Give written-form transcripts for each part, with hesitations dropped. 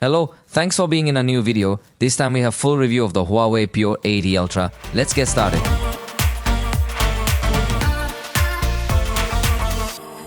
Hello, thanks for being in a new video. This time we have full review of the HUAWEI Pura80 Ultra. Let's get started.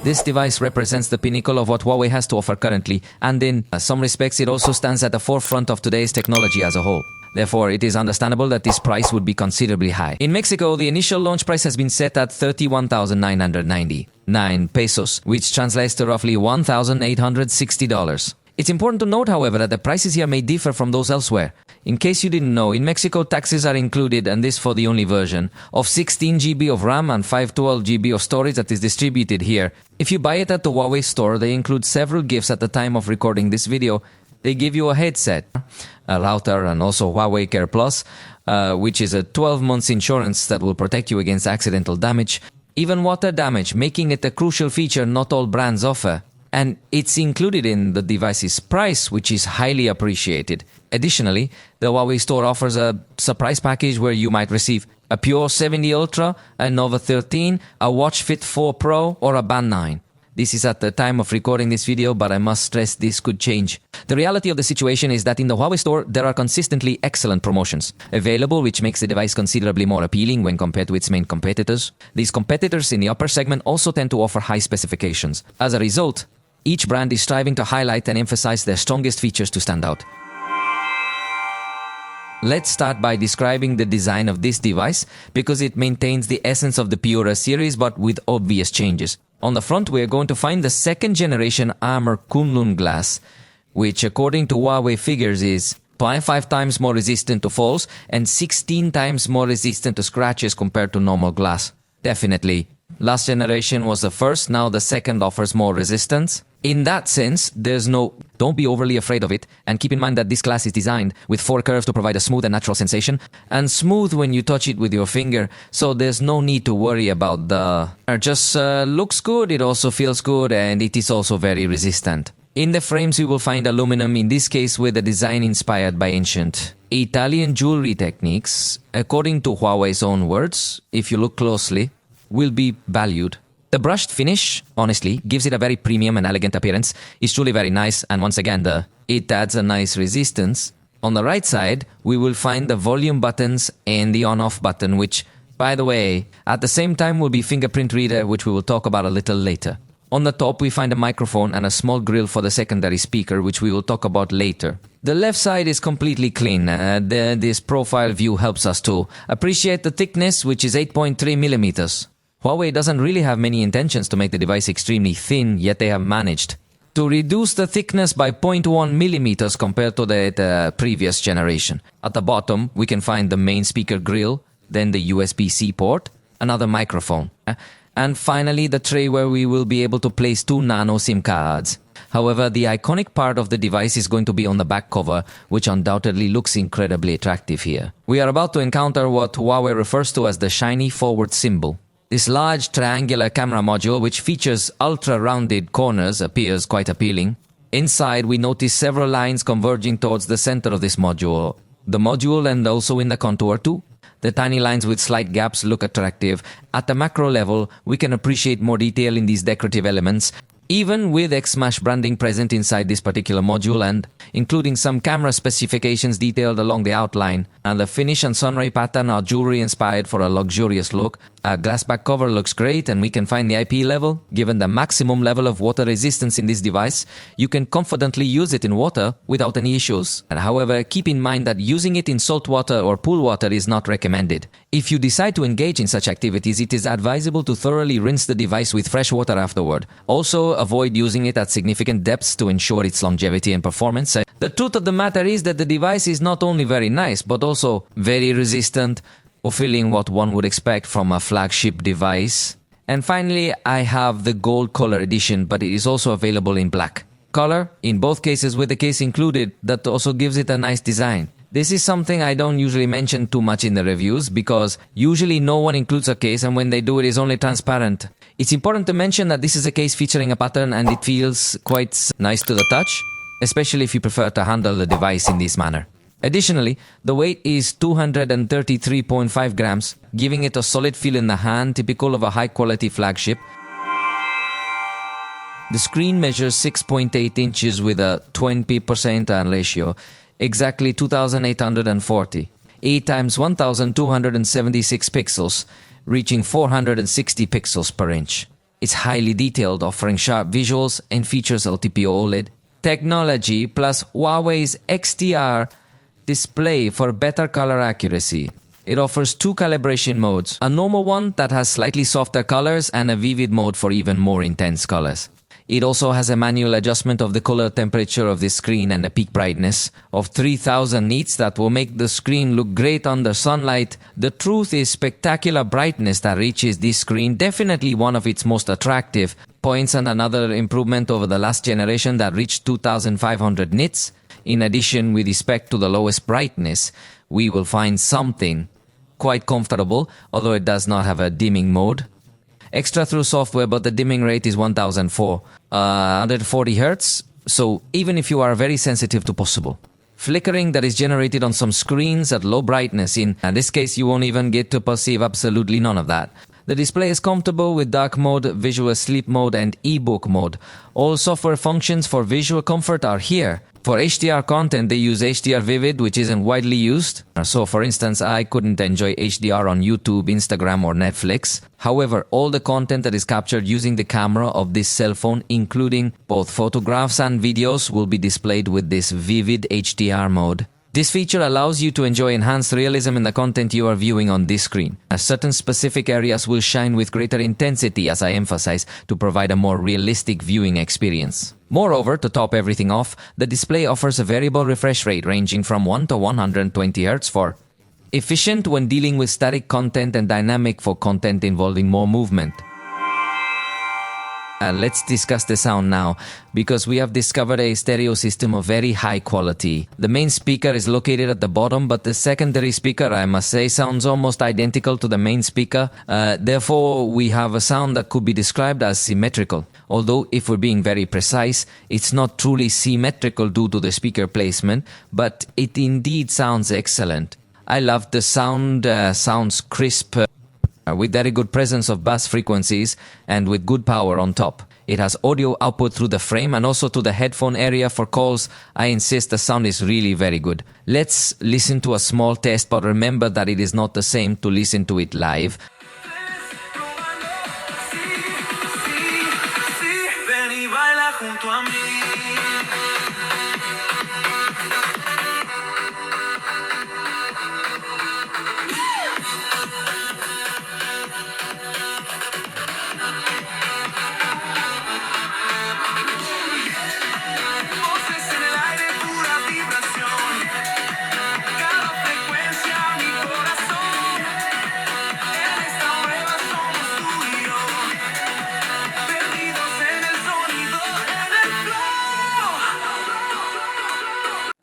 This device represents the pinnacle of what Huawei has to offer currently, and in some respects it also stands at the forefront of today's technology as a whole. Therefore, it is understandable that this price would be considerably high. In Mexico, the initial launch price has been set at 31,999 pesos, which translates to roughly $1,860. It's important to note, however, that the prices here may differ from those elsewhere. In case you didn't know, in Mexico taxes are included, and this for the only version, of 16 GB of RAM and 512 GB of storage that is distributed here. If you buy it at the Huawei store, they include several gifts at the time of recording this video. They give you a headset, a router, and also Huawei Care Plus, which is a 12 months insurance that will protect you against accidental damage, even water damage, making it a crucial feature not all brands offer. And it's included in the device's price, which is highly appreciated. Additionally, the Huawei store offers a surprise package where you might receive a Pura80 Ultra, a Nova 13, a Watch Fit 4 Pro, or a Band 9. This is at the time of recording this video, but I must stress this could change. The reality of the situation is that in the Huawei store, there are consistently excellent promotions available, which makes the device considerably more appealing when compared to its main competitors. These competitors in the upper segment also tend to offer high specifications. As a result, each brand is striving to highlight and emphasize their strongest features to stand out. Let's start by describing the design of this device, because it maintains the essence of the Pura series but with obvious changes. On the front, we are going to find the second generation armor Kunlun glass, which according to Huawei figures is 5 times more resistant to falls and 16 times more resistant to scratches compared to normal glass. Definitely, last generation was the first, now the second offers more resistance. In that sense, don't be overly afraid of it, and keep in mind that this glass is designed with 4 curves to provide a smooth and natural sensation, and smooth when you touch it with your finger, so there's no need to worry about it just looks good, it also feels good, and it is also very resistant. In the frames you will find aluminum, in this case with a design inspired by ancient Italian jewelry techniques. According to Huawei's own words, if you look closely, will be valued. The brushed finish, honestly, gives it a very premium and elegant appearance. It's truly very nice, and once again, it adds a nice resistance. On the right side, we will find the volume buttons and the on-off button, which, by the way, at the same time will be fingerprint reader, which we will talk about a little later. On the top, we find a microphone and a small grill for the secondary speaker, which we will talk about later. The left side is completely clean. This profile view helps us to appreciate the thickness, which is 8.3 millimeters. Huawei doesn't really have many intentions to make the device extremely thin, yet they have managed to reduce the thickness by 0.1 millimeters compared to the previous generation. At the bottom, we can find the main speaker grill, then the USB-C port, another microphone, and finally the tray where we will be able to place 2 nano SIM cards. However, the iconic part of the device is going to be on the back cover, which undoubtedly looks incredibly attractive here. We are about to encounter what Huawei refers to as the shiny forward symbol. This large triangular camera module, which features ultra-rounded corners, appears quite appealing. Inside, we notice several lines converging towards the center of this module. The module and also in the contour too. The tiny lines with slight gaps look attractive. At the macro level, we can appreciate more detail in these decorative elements, even with Xmash branding present inside this particular module, and including some camera specifications detailed along the outline. And the finish and sunray pattern are jewelry inspired for a luxurious look. A glass back cover looks great, and we can find the IP level. Given the maximum level of water resistance in this device, you can confidently use it in water without any issues. And however, keep in mind that using it in salt water or pool water is not recommended. If you decide to engage in such activities, it is advisable to thoroughly rinse the device with fresh water afterward. Also, avoid using it at significant depths to ensure its longevity and performance. The truth of the matter is that the device is not only very nice, but also very resistant, fulfilling what one would expect from a flagship device. And finally, I have the gold color edition, but it is also available in black color, in both cases with the case included, that also gives it a nice design. This is something I don't usually mention too much in the reviews, because usually no one includes a case, and when they do, it is only transparent. It's important to mention that this is a case featuring a pattern, and it feels quite nice to the touch, especially if you prefer to handle the device in this manner. Additionally, the weight is 233.5 grams, giving it a solid feel in the hand, typical of a high-quality flagship. The screen measures 6.8 inches with a 20% ratio, exactly 2840, 8 times 1276 pixels, reaching 460 pixels per inch. It's highly detailed, offering sharp visuals and features LTPO OLED technology plus Huawei's XDR display for better color accuracy. It offers two calibration modes, a normal one that has slightly softer colors and a vivid mode for even more intense colors. It also has a manual adjustment of the color temperature of the screen and a peak brightness of 3000 nits that will make the screen look great under sunlight. The truth is, spectacular brightness that reaches this screen definitely one of its most attractive points, and another improvement over the last generation that reached 2500 nits. In addition, with respect to the lowest brightness, we will find something quite comfortable, although it does not have a dimming mode. Extra through software, but the dimming rate is 1004, 140 Hz, so even if you are very sensitive to possible flickering that is generated on some screens at low brightness, in this case you won't even get to perceive absolutely none of that. The display is comfortable with dark mode, visual sleep mode and ebook mode. All software functions for visual comfort are here. For HDR content, they use HDR Vivid, which isn't widely used. So, for instance, I couldn't enjoy HDR on YouTube, Instagram or Netflix. However, all the content that is captured using the camera of this cell phone, including both photographs and videos, will be displayed with this Vivid HDR mode. This feature allows you to enjoy enhanced realism in the content you are viewing on this screen. Certain specific areas will shine with greater intensity, as I emphasize, to provide a more realistic viewing experience. Moreover, to top everything off, the display offers a variable refresh rate ranging from 1 to 120 Hz for efficient when dealing with static content and dynamic for content involving more movement. Let's discuss the sound now, because we have discovered a stereo system of very high quality. The main speaker is located at the bottom, but the secondary speaker, I must say, sounds almost identical to the main speaker. Therefore, we have a sound that could be described as symmetrical. Although, if we're being very precise, it's not truly symmetrical due to the speaker placement, but it indeed sounds excellent. I love the sound, sounds crisp, with very good presence of bass frequencies and with good power on top. It has audio output through the frame and also to the headphone area for calls. I insist, the sound is really very good. Let's listen to a small test, but remember that it is not the same to listen to it live.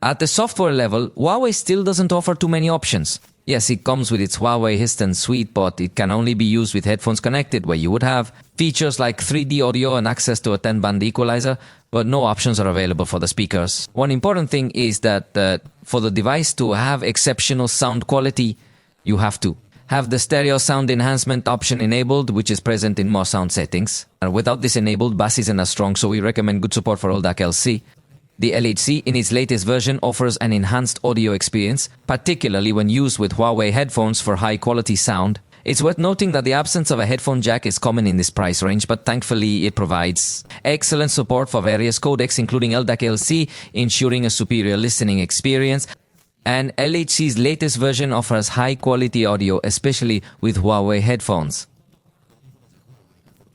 At the software level, Huawei still doesn't offer too many options. Yes, it comes with its Huawei Assistant suite, but it can only be used with headphones connected, where you would have features like 3D audio and access to a 10-band equalizer, but no options are available for the speakers. One important thing is that for the device to have exceptional sound quality, you have to have the stereo sound enhancement option enabled, which is present in most sound settings. And without this enabled, bass isn't as strong, so we recommend good support for Old DAC LC. The LHC in its latest version offers an enhanced audio experience, particularly when used with Huawei headphones for high-quality sound. It's worth noting that the absence of a headphone jack is common in this price range, but thankfully it provides excellent support for various codecs, including LDAC LC, ensuring a superior listening experience. And LHC's latest version offers high-quality audio, especially with Huawei headphones.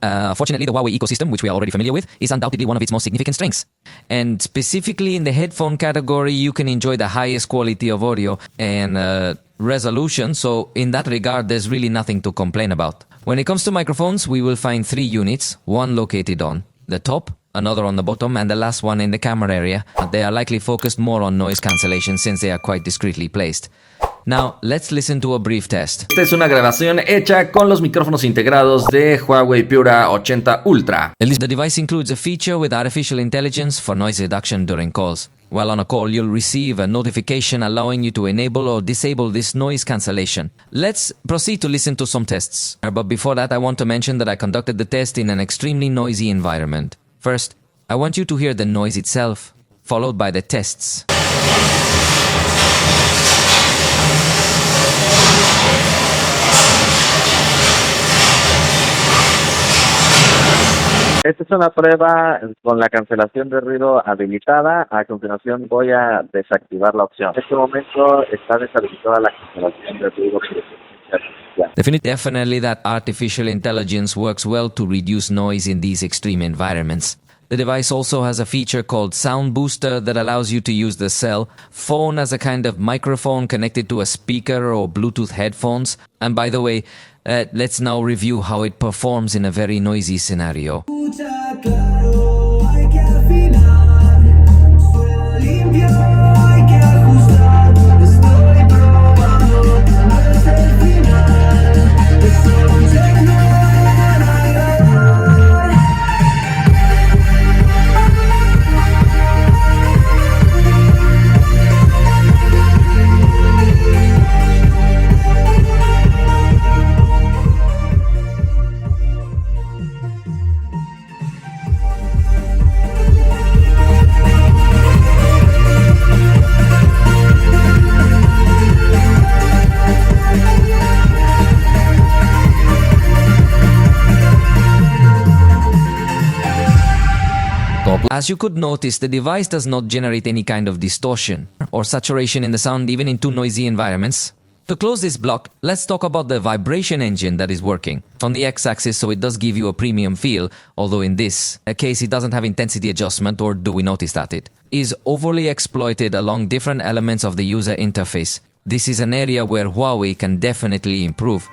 Fortunately, the Huawei ecosystem, which we are already familiar with, is undoubtedly one of its most significant strengths. And specifically in the headphone category, you can enjoy the highest quality of audio and resolution, so in that regard, there's really nothing to complain about. When it comes to microphones, we will find 3 units, one located on the top, another on the bottom, and the last one in the camera area. They are likely focused more on noise cancellation since they are quite discreetly placed. Now, let's listen to a brief test. Esta es una grabación hecha con los micrófonos integrados de HUAWEI Pura80 Ulltra. The device includes a feature with artificial intelligence for noise reduction during calls. While on a call, you'll receive a notification allowing you to enable or disable this noise cancellation. Let's proceed to listen to some tests. But before that, I want to mention that I conducted the test in an extremely noisy environment. First, I want you to hear the noise itself, followed by the tests. Esta es una prueba con la cancelación de ruido habilitada. A continuación voy a desactivar la opción. En este momento está deshabilitada la cancelación de ruido. Definitely that artificial intelligence works well to reduce noise in these extreme environments. The device also has a feature called Sound Booster that allows you to use the cell phone as a kind of microphone connected to a speaker or Bluetooth headphones. And by the way, let's now review how it performs in a very noisy scenario. As you could notice, the device does not generate any kind of distortion or saturation in the sound even in too noisy environments. To close this block, let's talk about the vibration engine that is working on the x-axis, so it does give you a premium feel, although in this case it doesn't have intensity adjustment, or do we notice that it is overly exploited along different elements of the user interface. This is an area where Huawei can definitely improve.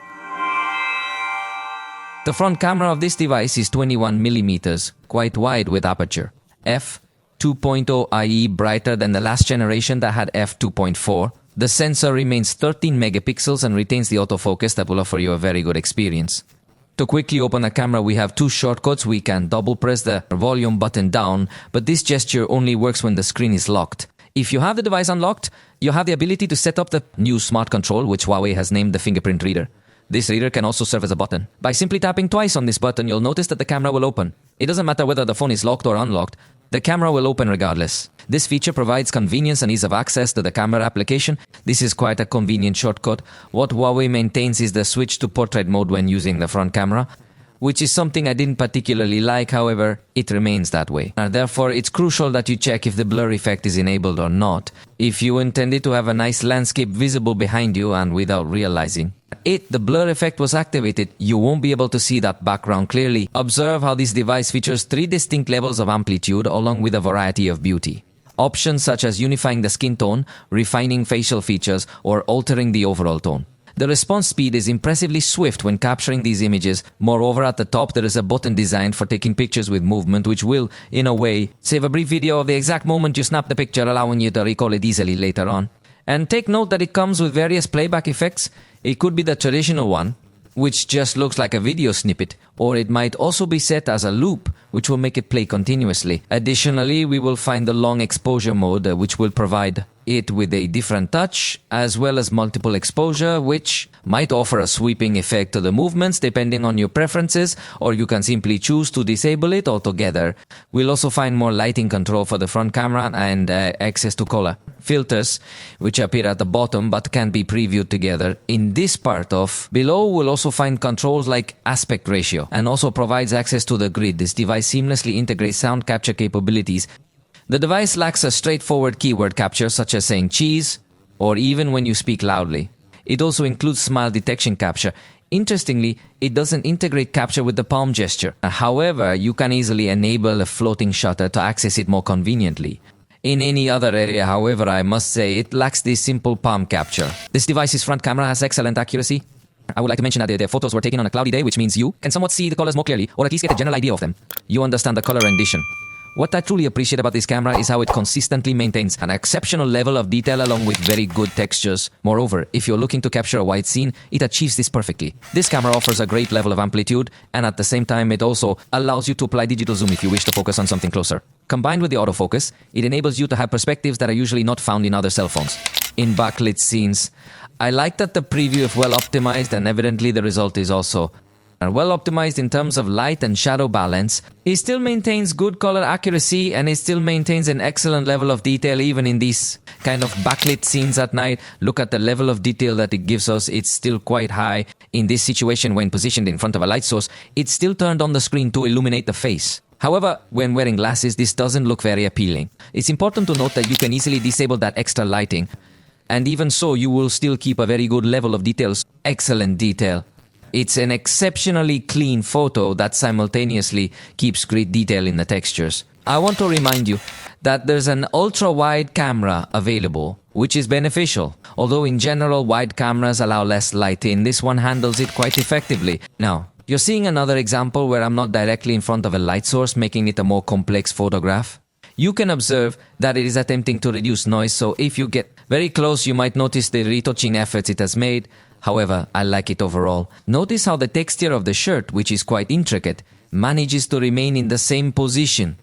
The front camera of this device is 21mm, quite wide with aperture. f2.0, i.e. brighter than the last generation that had f2.4. The sensor remains 13 megapixels and retains the autofocus that will offer you a very good experience. To quickly open the camera, we have two shortcuts. We can double press the volume button down, but this gesture only works when the screen is locked. If you have the device unlocked, you have the ability to set up the new smart control, which Huawei has named the fingerprint reader. This reader can also serve as a button. By simply tapping twice on this button, you'll notice that the camera will open. It doesn't matter whether the phone is locked or unlocked, the camera will open regardless. This feature provides convenience and ease of access to the camera application. This is quite a convenient shortcut. What Huawei maintains is the switch to portrait mode when using the front camera, which is something I didn't particularly like. However, it remains that way. Therefore, it's crucial that you check if the blur effect is enabled or not, if you intended to have a nice landscape visible behind you and without realizing the blur effect was activated, you won't be able to see that background clearly. Observe how this device features 3 distinct levels of amplitude along with a variety of beauty. Options such as unifying the skin tone, refining facial features, or altering the overall tone. The response speed is impressively swift when capturing these images. Moreover, at the top there is a button designed for taking pictures with movement, which will, in a way, save a brief video of the exact moment you snap the picture, allowing you to recall it easily later on. And take note that it comes with various playback effects. It could be the traditional one, which just looks like a video snippet, or it might also be set as a loop, which will make it play continuously. Additionally, we will find the long exposure mode, which will provide it with a different touch, as well as multiple exposure, which might offer a sweeping effect to the movements depending on your preferences, or you can simply choose to disable it altogether. We'll also find more lighting control for the front camera and access to color filters, which appear at the bottom but can be previewed together. In this part of below, we'll also find controls like aspect ratio, and also provides access to the grid. This device seamlessly integrates sound capture capabilities. The device lacks a straightforward keyword capture, such as saying cheese, or even when you speak loudly. It also includes smile detection capture. Interestingly, it doesn't integrate capture with the palm gesture. However, you can easily enable a floating shutter to access it more conveniently. In any other area, however, I must say it lacks this simple palm capture. This device's front camera has excellent accuracy. I would like to mention that the photos were taken on a cloudy day, which means you can somewhat see the colors more clearly, or at least get a general idea of them. You understand the color rendition. What I truly appreciate about this camera is how it consistently maintains an exceptional level of detail along with very good textures. Moreover, if you're looking to capture a wide scene, it achieves this perfectly. This camera offers a great level of amplitude, and at the same time it also allows you to apply digital zoom if you wish to focus on something closer. Combined with the autofocus, it enables you to have perspectives that are usually not found in other cell phones. In backlit scenes, I like that the preview is well optimized, and evidently the result is also are well optimized in terms of light and shadow balance. It still maintains good color accuracy, and it still maintains an excellent level of detail even in these kind of backlit scenes at night. Look at the level of detail that it gives us. It's still quite high. In this situation, when positioned in front of a light source, it's still turned on the screen to illuminate the face. However, when wearing glasses, this doesn't look very appealing. It's important to note that you can easily disable that extra lighting, and even so, you will still keep a very good level of details. Excellent detail. It's an exceptionally clean photo that simultaneously keeps great detail in the textures. I want to remind you that there's an ultra-wide camera available, which is beneficial. Although in general, wide cameras allow less light in, this one handles it quite effectively. Now, you're seeing another example where I'm not directly in front of a light source, making it a more complex photograph. You can observe that it is attempting to reduce noise, so if you get very close, you might notice the retouching efforts it has made. However, I like it overall. Notice how the texture of the shirt, which is quite intricate, manages to remain in the same position.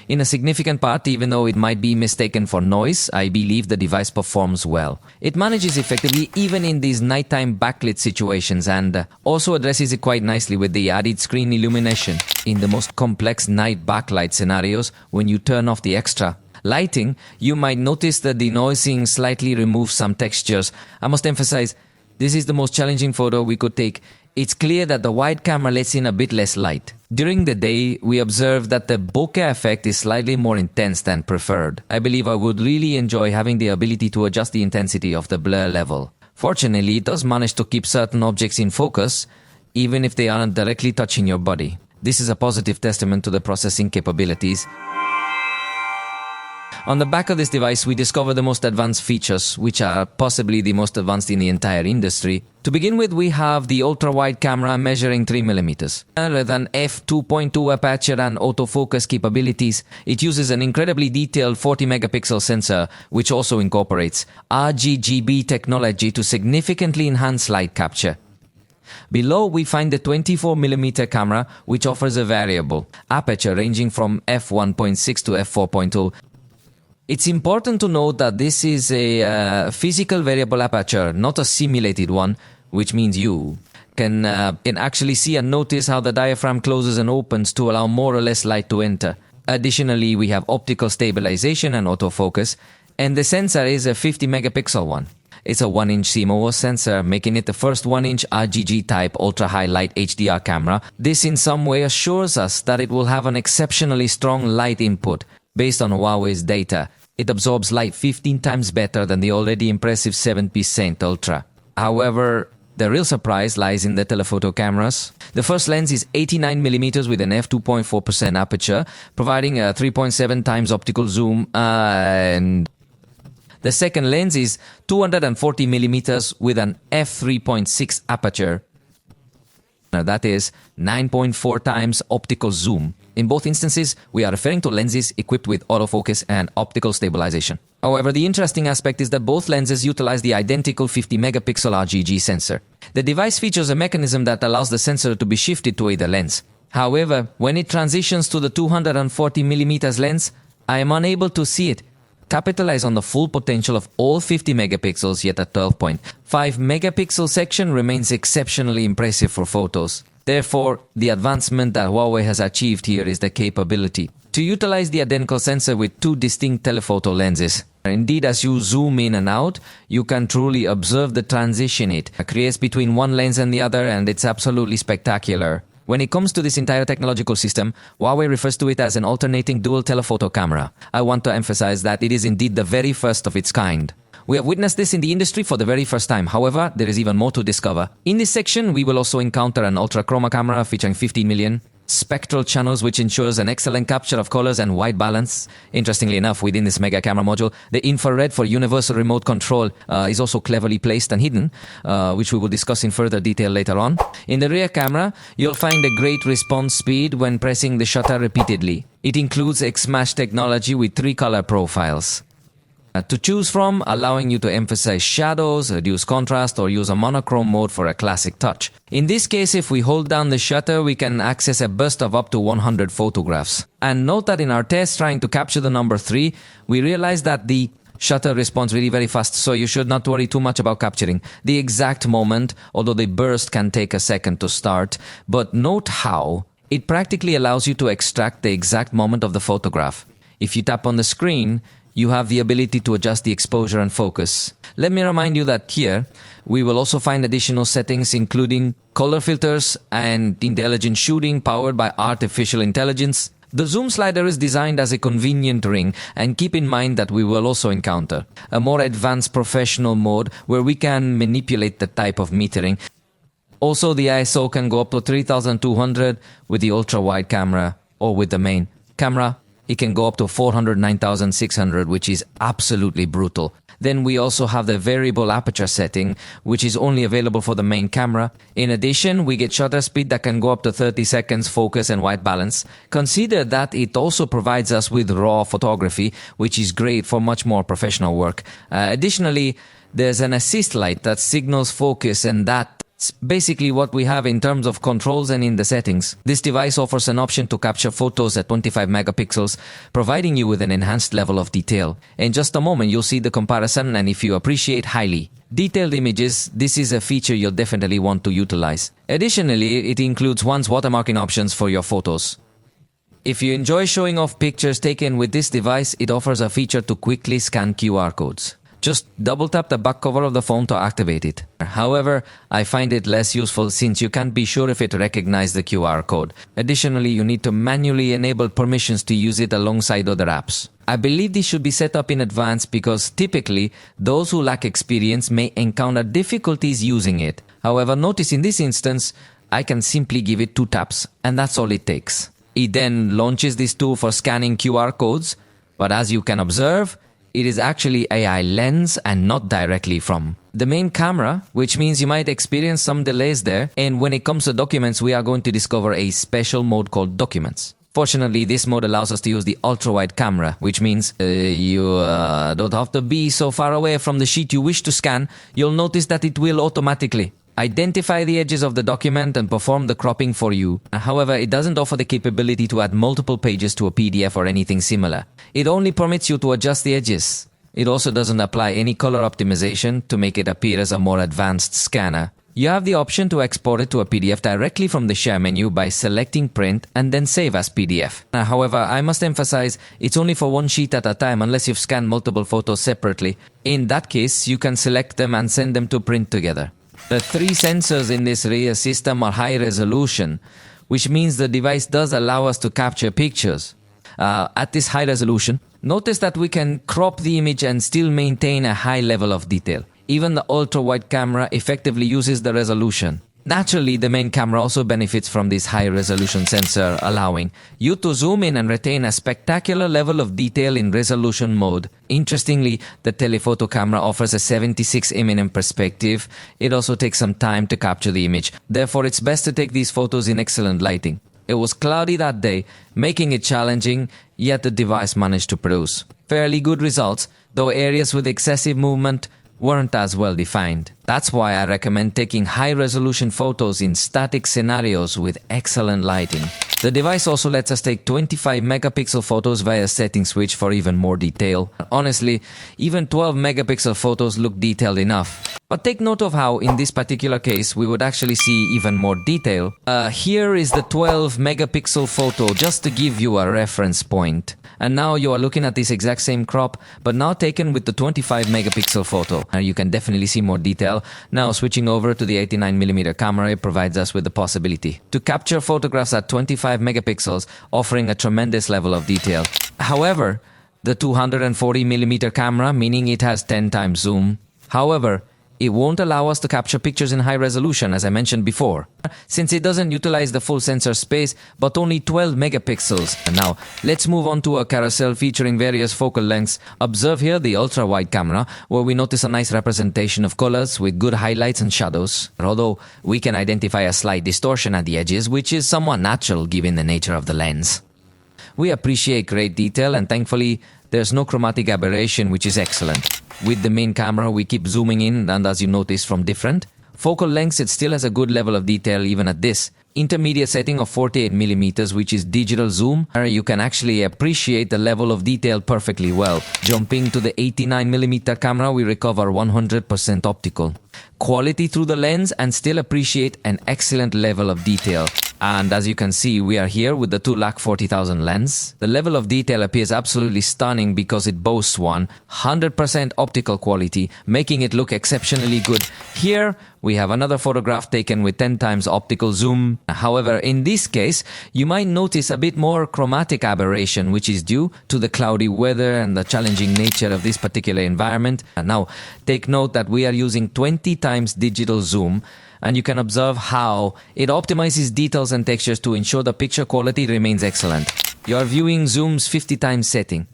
In a significant part, even though it might be mistaken for noise, I believe the device performs well. It manages effectively even in these nighttime backlit situations, and also addresses it quite nicely with the added screen illumination. In the most complex night backlight scenarios, when you turn off the extra lighting, you might notice that the denoising slightly removes some textures. I must emphasize, this is the most challenging photo we could take. It's clear that the wide camera lets in a bit less light. During the day, we observe that the bokeh effect is slightly more intense than preferred. I believe I would really enjoy having the ability to adjust the intensity of the blur level. Fortunately, it does manage to keep certain objects in focus, even if they aren't directly touching your body. This is a positive testament to the processing capabilities. On the back of this device, we discover the most advanced features, which are possibly the most advanced in the entire industry. To begin with, we have the ultra-wide camera measuring 3mm. Rather than f2.2 aperture and autofocus capabilities, it uses an incredibly detailed 40-megapixel sensor, which also incorporates RGB technology to significantly enhance light capture. Below, we find the 24mm camera, which offers a variable aperture ranging from f1.6 to f4.2. It's important to note that this is a physical variable aperture, not a simulated one, which means you can actually see and notice how the diaphragm closes and opens to allow more or less light to enter. Additionally, we have optical stabilization and autofocus, and the sensor is a 50-megapixel one. It's a 1-inch CMOS sensor, making it the first 1-inch RGG-type ultra-high light HDR camera. This in some way assures us that it will have an exceptionally strong light input. Based on Huawei's data, it absorbs light 15 times better than the already impressive 7% Ulltra. However, the real surprise lies in the telephoto cameras. The first lens is 89mm with an f2.4% aperture, providing a 3.7 times optical zoom, and the second lens is 240mm with an f3.6 aperture. That is 9.4 times optical zoom. In both instances, we are referring to lenses equipped with autofocus and optical stabilization. However, the interesting aspect is that both lenses utilize the identical 50-megapixel RGG sensor. The device features a mechanism that allows the sensor to be shifted to either lens. However, when it transitions to the 240mm lens, I am unable to see it. Capitalize on the full potential of all 50 megapixels, yet a 12.5 megapixel section remains exceptionally impressive for photos. Therefore, the advancement that Huawei has achieved here is the capability to utilize the identical sensor with two distinct telephoto lenses. Indeed, as you zoom in and out, you can truly observe the transition it creates between one lens and the other, and it's absolutely spectacular. When it comes to this entire technological system, Huawei refers to it as an alternating dual telephoto camera. I want to emphasize that it is indeed the very first of its kind. We have witnessed this in the industry for the very first time. However, there is even more to discover. In this section, we will also encounter an ultra chroma camera featuring 15 million spectral channels, which ensures an excellent capture of colors and white balance. Interestingly enough, within this mega camera module, the infrared for universal remote control is also cleverly placed and hidden, which we will discuss in further detail later on. In the rear camera, you'll find a great response speed when pressing the shutter repeatedly. It includes X-Mash technology with 3 color profiles to choose from, allowing you to emphasize shadows, reduce contrast, or use a monochrome mode for a classic touch. In this case, if we hold down the shutter, we can access a burst of up to 100 photographs. And note that in our test trying to capture the number 3, we realized that the Shutter responds really very fast, so you should not worry too much about capturing the exact moment, although the burst can take a second to start. But note how it practically allows you to extract the exact moment of the photograph. If you tap on the screen, you have the ability to adjust the exposure and focus. Let me remind you that here, we will also find additional settings including color filters and intelligent shooting powered by artificial intelligence. The zoom slider is designed as a convenient ring, and keep in mind that we will also encounter a more advanced professional mode where we can manipulate the type of metering. Also, the ISO can go up to 3200 with the ultra-wide camera, or with the main camera, it can go up to 409,600, which is absolutely brutal. Then we also have the variable aperture setting, which is only available for the main camera. In addition, we get shutter speed that can go up to 30 seconds, focus and white balance. Consider that it also provides us with raw photography, which is great for much more professional work. Additionally, there's an assist light that signals focus, and that's basically what we have in terms of controls and in the settings. This device offers an option to capture photos at 25 megapixels, providing you with an enhanced level of detail. In just a moment, you'll see the comparison, and if you appreciate highly detailed images, this is a feature you'll definitely want to utilize. Additionally, it includes one's watermarking options for your photos. If you enjoy showing off pictures taken with this device, it offers a feature to quickly scan QR codes. Just double tap the back cover of the phone to activate it. However, I find it less useful since you can't be sure if it recognizes the QR code. Additionally, you need to manually enable permissions to use it alongside other apps. I believe this should be set up in advance because typically those who lack experience may encounter difficulties using it. However, notice in this instance, I can simply give it 2 taps, and that's all it takes. It then launches this tool for scanning QR codes, but as you can observe, it is actually AI lens and not directly from the main camera, which means you might experience some delays there. And when it comes to documents, we are going to discover a special mode called Documents. Fortunately, this mode allows us to use the ultra-wide camera, which means you don't have to be so far away from the sheet you wish to scan. You'll notice that it will automatically identify the edges of the document and perform the cropping for you. However, it doesn't offer the capability to add multiple pages to a PDF or anything similar. It only permits you to adjust the edges. It also doesn't apply any color optimization to make it appear as a more advanced scanner. You have the option to export it to a PDF directly from the share menu by selecting print and then save as PDF. However, I must emphasize it's only for one sheet at a time unless you've scanned multiple photos separately. In that case, you can select them and send them to print together. The 3 sensors in this rear system are high resolution, which means the device does allow us to capture pictures. At this high resolution, notice that we can crop the image and still maintain a high level of detail. Even the ultra-wide camera effectively uses the resolution. Naturally, the main camera also benefits from this high-resolution sensor, allowing you to zoom in and retain a spectacular level of detail in resolution mode. Interestingly, the telephoto camera offers a 76 mm perspective. It also takes some time to capture the image. Therefore, it's best to take these photos in excellent lighting. It was cloudy that day, making it challenging, yet the device managed to produce fairly good results, though areas with excessive movement weren't as well defined. That's why I recommend taking high-resolution photos in static scenarios with excellent lighting. The device also lets us take 25 megapixel photos via setting switch for even more detail. Honestly, even 12 megapixel photos look detailed enough. But take note of how, in this particular case, we would actually see even more detail. Here is the 12 megapixel photo, just to give you a reference point. And now you are looking at this exact same crop, but now taken with the 25 megapixel photo. You can definitely see more detail. Now switching over to the 89mm camera, it provides us with the possibility to capture photographs at 25 megapixels, offering a tremendous level of detail. However, the 240mm camera, meaning it has 10 times zoom. However, it won't allow us to capture pictures in high resolution, as I mentioned before, since it doesn't utilize the full sensor space, but only 12 megapixels. And now, let's move on to a carousel featuring various focal lengths. Observe here the ultra-wide camera, where we notice a nice representation of colors with good highlights and shadows, although we can identify a slight distortion at the edges, which is somewhat natural given the nature of the lens. We appreciate great detail, and thankfully, there's no chromatic aberration, which is excellent. With the main camera, we keep zooming in, and as you notice from different, Focal length, it still has a good level of detail even at this intermediate setting of 48mm, which is digital zoom. You can actually appreciate the level of detail perfectly well. Jumping to the 89mm camera, we recover 100% optical quality through the lens and still appreciate an excellent level of detail. And as you can see, we are here with the 240,000 lens. The level of detail appears absolutely stunning because it boasts 100% optical quality, making it look exceptionally good. Here, we have another photograph taken with 10 times optical zoom. However, in this case, you might notice a bit more chromatic aberration, which is due to the cloudy weather and the challenging nature of this particular environment. And now, take note that we are using 20 times digital zoom, and you can observe how it optimizes details and textures to ensure the picture quality remains excellent. You are viewing zoom's 50 times setting.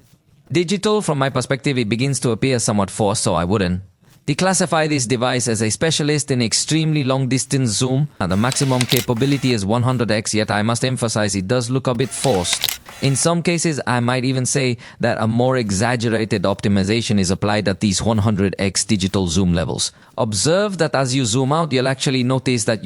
Digital, from my perspective, it begins to appear somewhat forced, so I wouldn't declassify this device as a specialist in extremely long distance zoom. The maximum capability is 100x, yet I must emphasize it does look a bit forced. In some cases, I might even say that a more exaggerated optimization is applied at these 100x digital zoom levels. Observe that as you zoom out, you'll actually notice that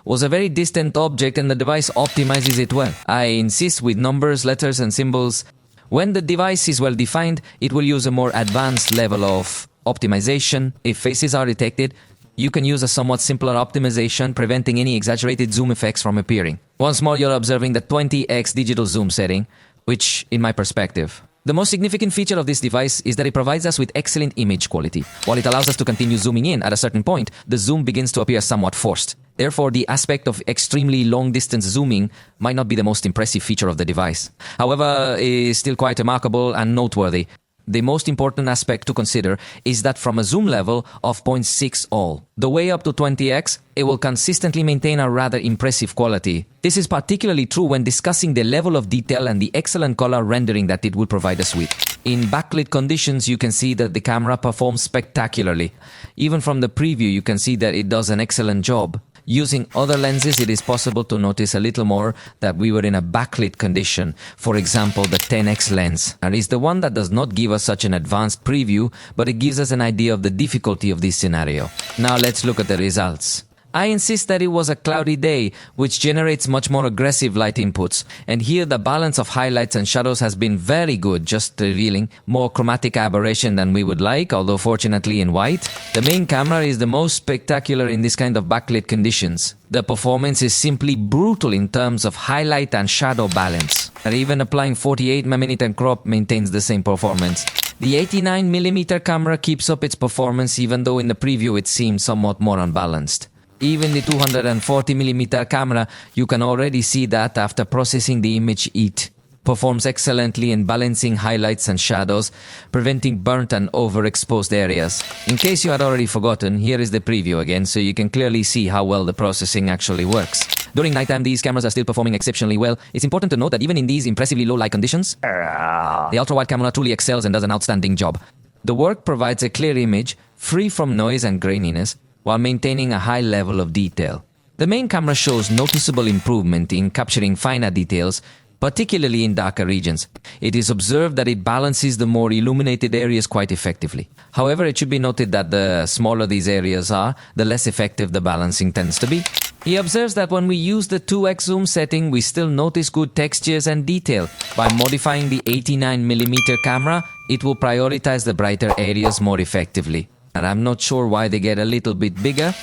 was a very distant object and the device optimizes it well. I insist with numbers, letters and symbols. When the device is well defined, it will use a more advanced level of optimization. If faces are detected, you can use a somewhat simpler optimization, preventing any exaggerated zoom effects from appearing. Once more, you're observing the 20x digital zoom setting, which, in my perspective, the most significant feature of this device is that it provides us with excellent image quality. While it allows us to continue zooming in, at a certain point, the zoom begins to appear somewhat forced. Therefore, the aspect of extremely long-distance zooming might not be the most impressive feature of the device. However, it is still quite remarkable and noteworthy. The most important aspect to consider is that from a zoom level of 0.6 all the way up to 20x, it will consistently maintain a rather impressive quality. This is particularly true when discussing the level of detail and the excellent color rendering that it will provide us with. In backlit conditions, you can see that the camera performs spectacularly. Even from the preview, you can see that it does an excellent job. Using other lenses, it is possible to notice a little more that we were in a backlit condition. For example, the 10x lens. And is the one that does not give us such an advanced preview, but it gives us an idea of the difficulty of this scenario. Now let's look at the results. I insist that it was a cloudy day, which generates much more aggressive light inputs. And here the balance of highlights and shadows has been very good, just revealing more chromatic aberration than we would like, although fortunately in white. The main camera is the most spectacular in this kind of backlit conditions. The performance is simply brutal in terms of highlight and shadow balance. And even applying 48mm crop maintains the same performance. The 89mm camera keeps up its performance even though in the preview it seemed somewhat more unbalanced. Even the 240mm camera, you can already see that after processing the image it performs excellently in balancing highlights and shadows, preventing burnt and overexposed areas. In case you had already forgotten, here is the preview again, so you can clearly see how well the processing actually works. During nighttime, these cameras are still performing exceptionally well. It's important to note that even in these impressively low light conditions, the ultra-wide camera truly excels and does an outstanding job. The work provides a clear image, free from noise and graininess, while maintaining a high level of detail. The main camera shows noticeable improvement in capturing finer details, particularly in darker regions. It is observed that it balances the more illuminated areas quite effectively. However, it should be noted that the smaller these areas are, the less effective the balancing tends to be. He observes that when we use the 2x zoom setting, we still notice good textures and detail. By modifying the 89mm camera, it will prioritize the brighter areas more effectively. And I'm not sure why they get a little bit bigger.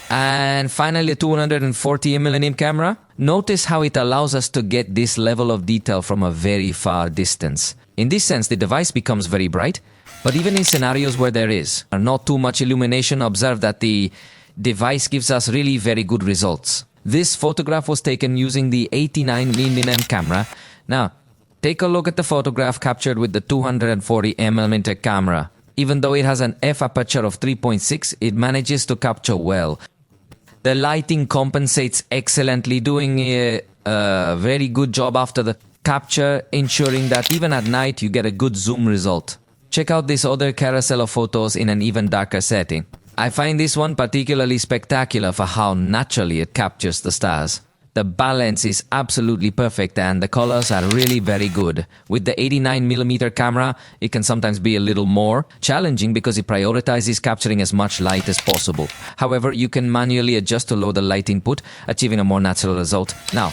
And finally, the 240mm camera. Notice how it allows us to get this level of detail from a very far distance. In this sense, the device becomes very bright, but even in scenarios where there is not too much illumination, observe that the device gives us really very good results. This photograph was taken using the 89mm camera. Now, take a look at the photograph captured with the 240mm camera. Even though it has an f aperture of 3.6, it manages to capture well. The lighting compensates excellently, doing a very good job after the capture, ensuring that even at night you get a good zoom result. Check out this other carousel of photos in an even darker setting. I find this one particularly spectacular for how naturally it captures the stars. The balance is absolutely perfect and the colors are really very good. With the 89mm camera, it can sometimes be a little more challenging because it prioritizes capturing as much light as possible. However, you can manually adjust to lower the light input, achieving a more natural result. Now,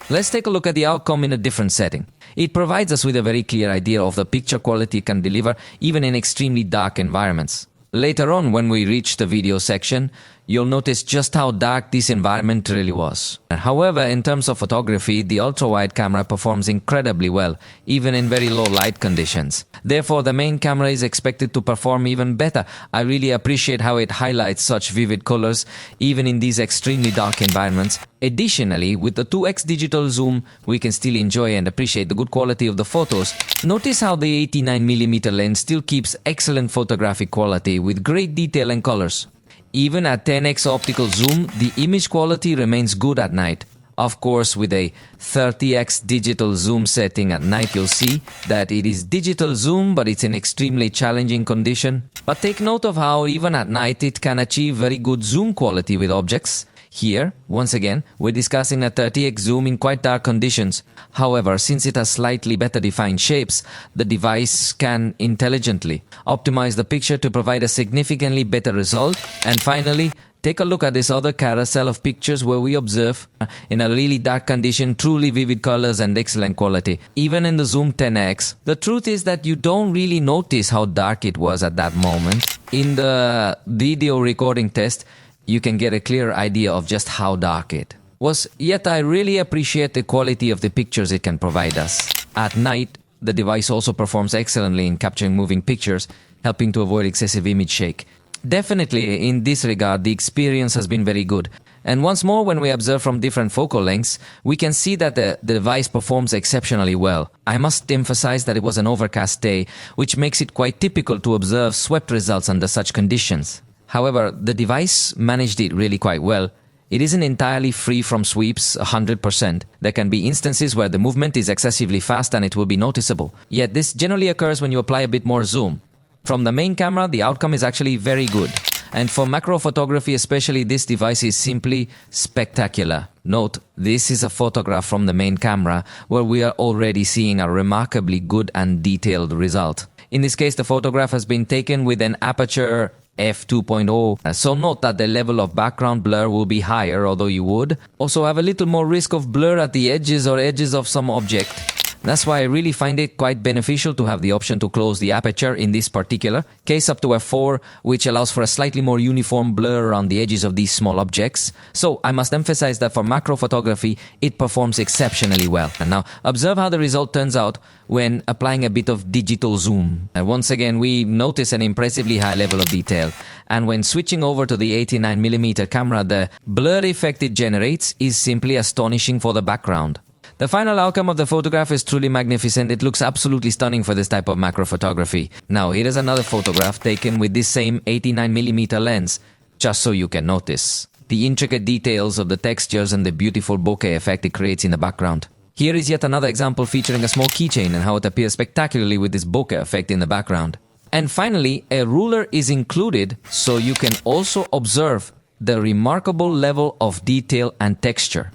let's take a look at the outcome in a different setting. It provides us with a very clear idea of the picture quality it can deliver even in extremely dark environments. Later on, when we reach the video section, you'll notice just how dark this environment really was. However, in terms of photography, the ultra-wide camera performs incredibly well, even in very low light conditions. Therefore, the main camera is expected to perform even better. I really appreciate how it highlights such vivid colors, even in these extremely dark environments. Additionally, with the 2x digital zoom, we can still enjoy and appreciate the good quality of the photos. Notice how the 89mm lens still keeps excellent photographic quality with great detail and colors. Even at 10x optical zoom, the image quality remains good at night. Of course, with a 30x digital zoom setting at night, you'll see that it is digital zoom, but it's in extremely challenging condition. But take note of how even at night it can achieve very good zoom quality with objects. Here, once again, we're discussing a 30x zoom in quite dark conditions. However, since it has slightly better defined shapes, the device can intelligently optimize the picture to provide a significantly better result. And finally, take a look at this other carousel of pictures where we observe, in a really dark condition, truly vivid colors and excellent quality. Even in the zoom 10x, the truth is that you don't really notice how dark it was at that moment. In the video recording test, you can get a clear idea of just how dark it was. Yet I really appreciate the quality of the pictures it can provide us. At night, the device also performs excellently in capturing moving pictures, helping to avoid excessive image shake. Definitely, in this regard, the experience has been very good. And once more, when we observe from different focal lengths, we can see that the device performs exceptionally well. I must emphasize that it was an overcast day, which makes it quite typical to observe swept results under such conditions. However, the device managed it really quite well. It isn't entirely free from sweeps 100%. There can be instances where the movement is excessively fast and it will be noticeable. Yet this generally occurs when you apply a bit more zoom. From the main camera, the outcome is actually very good. And for macro photography especially, this device is simply spectacular. Note, this is a photograph from the main camera where we are already seeing a remarkably good and detailed result. In this case, the photograph has been taken with an aperture f2.0, so note that the level of background blur will be higher, although you would also have a little more risk of blur at the edges or edges of some object. That's why I really find it quite beneficial to have the option to close the aperture in this particular case up to f4, which allows for a slightly more uniform blur around the edges of these small objects. So I must emphasize that for macro photography, it performs exceptionally well. And now observe how the result turns out when applying a bit of digital zoom. And once again, we notice an impressively high level of detail. And when switching over to the 89mm camera, the blur effect it generates is simply astonishing for the background. The final outcome of the photograph is truly magnificent. It looks absolutely stunning for this type of macro photography. Now, here is another photograph taken with this same 89mm lens, just so you can notice the intricate details of the textures and the beautiful bokeh effect it creates in the background. Here is yet another example featuring a small keychain and how it appears spectacularly with this bokeh effect in the background. And finally, a ruler is included so you can also observe the remarkable level of detail and texture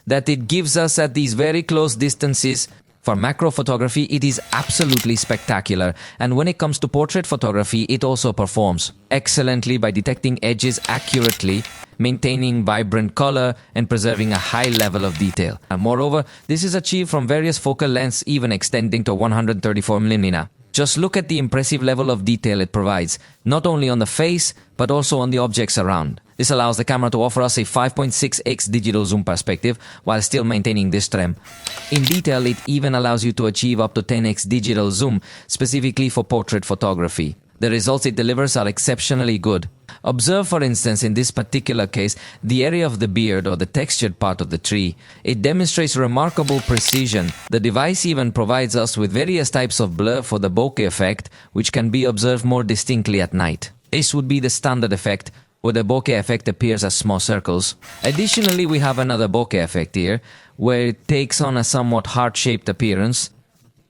that it gives us at these very close distances. For macro photography, it is absolutely spectacular. And when it comes to portrait photography, it also performs excellently by detecting edges accurately, maintaining vibrant color, and preserving a high level of detail. And moreover, this is achieved from various focal lengths, even extending to 134mm. Just look at the impressive level of detail it provides, not only on the face, but also on the objects around. This allows the camera to offer us a 5.6x digital zoom perspective while still maintaining this trem. In detail, it even allows you to achieve up to 10x digital zoom, specifically for portrait photography. The results it delivers are exceptionally good. Observe, for instance, in this particular case, the area of the beard or the textured part of the tree. It demonstrates remarkable precision. The device even provides us with various types of blur for the bokeh effect, which can be observed more distinctly at night. This would be the standard effect, where the bokeh effect appears as small circles. Additionally, we have another bokeh effect here, where it takes on a somewhat heart-shaped appearance.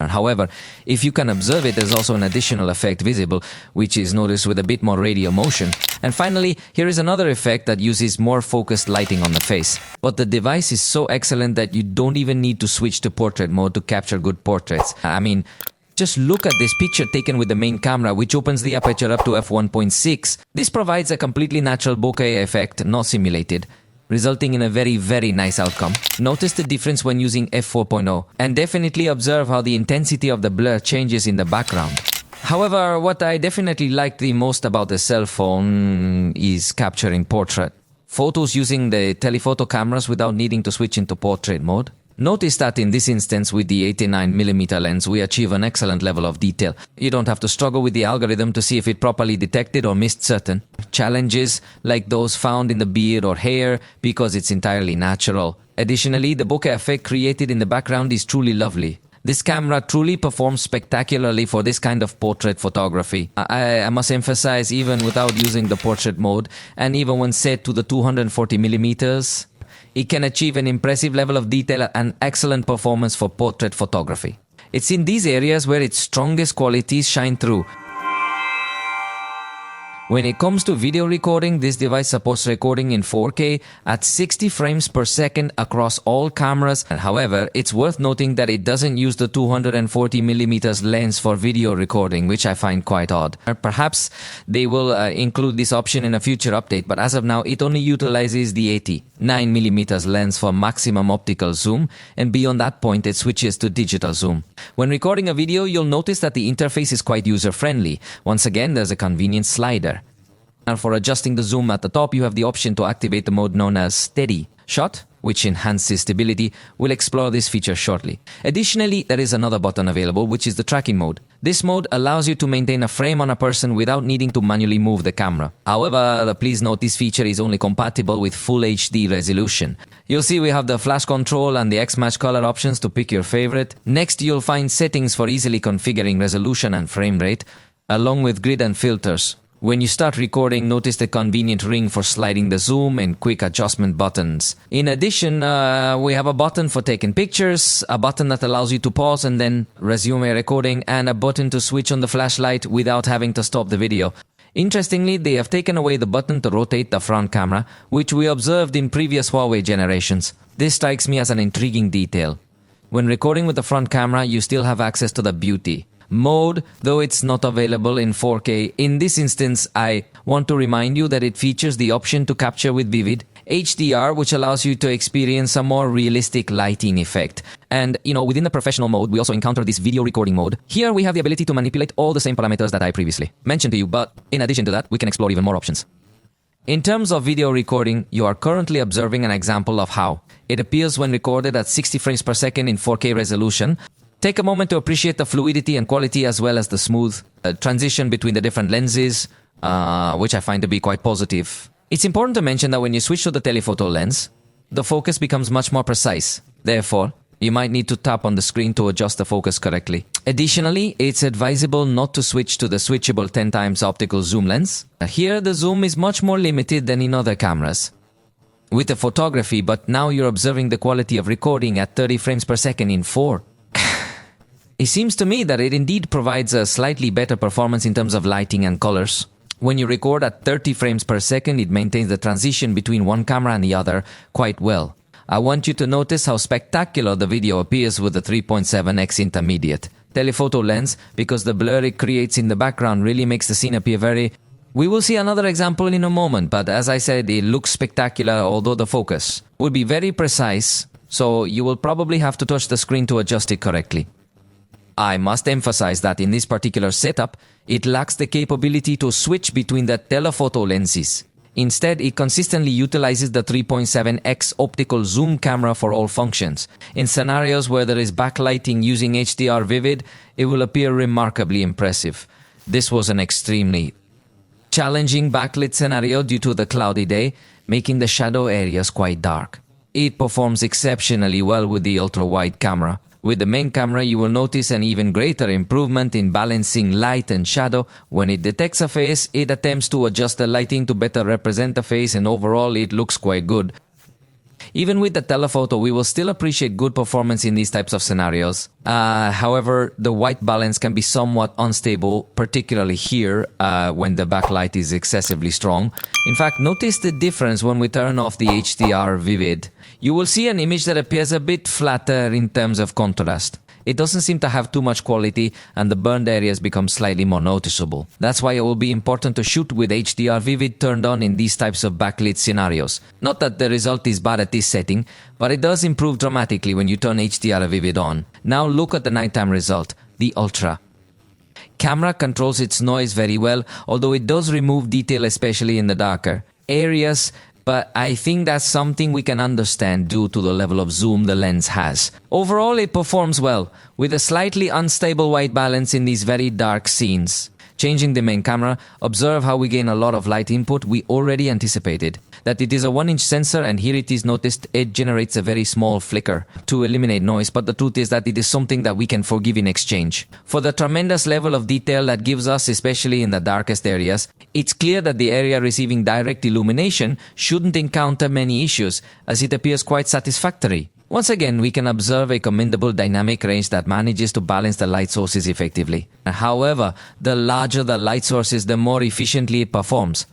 However, if you can observe it, there's also an additional effect visible, which is noticed with a bit more radial motion. And finally, here is another effect that uses more focused lighting on the face. But the device is so excellent that you don't even need to switch to portrait mode to capture good portraits. I mean, just look at this picture taken with the main camera, which opens the aperture up to f1.6. This provides a completely natural bokeh effect, not simulated, resulting in a very, very nice outcome. Notice the difference when using f4.0, and definitely observe how the intensity of the blur changes in the background. However, what I definitely liked the most about the cell phone is capturing portrait photos using the telephoto cameras without needing to switch into portrait mode. Notice that in this instance with the 89mm lens we achieve an excellent level of detail. You don't have to struggle with the algorithm to see if it properly detected or missed certain challenges like those found in the beard or hair because it's entirely natural. Additionally, the bokeh effect created in the background is truly lovely. This camera truly performs spectacularly for this kind of portrait photography. I must emphasize, even without using the portrait mode, and even when set to the 240mm, it can achieve an impressive level of detail and excellent performance for portrait photography. It's in these areas where its strongest qualities shine through. When it comes to video recording, this device supports recording in 4K at 60 frames per second across all cameras. However, it's worth noting that it doesn't use the 240mm lens for video recording, which I find quite odd. Perhaps they will include this option in a future update, but as of now, it only utilizes the 89mm lens for maximum optical zoom, and beyond that point, it switches to digital zoom. When recording a video, you'll notice that the interface is quite user-friendly. Once again, there's a convenient slider. And for adjusting the zoom at the top, you have the option to activate the mode known as Steady Shot, which enhances stability. We'll explore this feature shortly. Additionally, there is another button available, which is the tracking mode. This mode allows you to maintain a frame on a person without needing to manually move the camera. However, please note this feature is only compatible with Full HD resolution. You'll see we have the flash control and the X-Match color options to pick your favorite. Next, you'll find settings for easily configuring resolution and frame rate, along with grid and filters. When you start recording, notice the convenient ring for sliding the zoom and quick adjustment buttons. In addition, we have a button for taking pictures, a button that allows you to pause and then resume a recording, and a button to switch on the flashlight without having to stop the video. Interestingly, they have taken away the button to rotate the front camera, which we observed in previous Huawei generations. This strikes me as an intriguing detail. When recording with the front camera, you still have access to the beauty mode, though it's not available in 4K. In this instance, I want to remind you that it features the option to capture with vivid HDR, which allows you to experience a more realistic lighting effect. And, within the professional mode, we also encounter this video recording mode. Here we have the ability to manipulate all the same parameters that I previously mentioned to you, but in addition to that, we can explore even more options. In terms of video recording, you are currently observing an example of how it appears when recorded at 60 frames per second in 4K resolution. Take a moment to appreciate the fluidity and quality as well as the smooth transition between the different lenses, which I find to be quite positive. It's important to mention that when you switch to the telephoto lens, the focus becomes much more precise. Therefore, you might need to tap on the screen to adjust the focus correctly. Additionally, it's advisable not to switch to the switchable 10x optical zoom lens. Here, the zoom is much more limited than in other cameras with the photography, but now you're observing the quality of recording at 30 frames per second in 4. It seems to me that it indeed provides a slightly better performance in terms of lighting and colors. When you record at 30 frames per second, it maintains the transition between one camera and the other quite well. I want you to notice how spectacular the video appears with the 3.7x intermediate telephoto lens, because the blur it creates in the background really makes the scene appear very... We will see another example in a moment, but as I said, it looks spectacular, although the focus will be very precise, so you will probably have to touch the screen to adjust it correctly. I must emphasize that in this particular setup, it lacks the capability to switch between the telephoto lenses. Instead, it consistently utilizes the 3.7x optical zoom camera for all functions. In scenarios where there is backlighting using HDR Vivid, it will appear remarkably impressive. This was an extremely challenging backlit scenario due to the cloudy day, making the shadow areas quite dark. It performs exceptionally well with the ultra-wide camera. With the main camera, you will notice an even greater improvement in balancing light and shadow. When it detects a face, it attempts to adjust the lighting to better represent the face, and overall it looks quite good. Even with the telephoto, we will still appreciate good performance in these types of scenarios. However, the white balance can be somewhat unstable, particularly here when the backlight is excessively strong. In fact, notice the difference when we turn off the HDR Vivid. You will see an image that appears a bit flatter in terms of contrast. It doesn't seem to have too much quality and the burned areas become slightly more noticeable. That's why it will be important to shoot with HDR Vivid turned on in these types of backlit scenarios. Not that the result is bad at this setting, but it does improve dramatically when you turn HDR Vivid on. Now look at the nighttime result, the Ulltra. Camera controls its noise very well, although it does remove detail especially in the darker areas. But I think that's something we can understand due to the level of zoom the lens has. Overall, it performs well, with a slightly unstable white balance in these very dark scenes. Changing the main camera, observe how we gain a lot of light input we already anticipated. That it is a 1-inch sensor and here it is noticed it generates a very small flicker to eliminate noise, but the truth is that it is something that we can forgive in exchange. For the tremendous level of detail that gives us, especially in the darkest areas, it's clear that the area receiving direct illumination shouldn't encounter many issues, as it appears quite satisfactory. Once again, we can observe a commendable dynamic range that manages to balance the light sources effectively. However, the larger the light sources, the more efficiently it performs.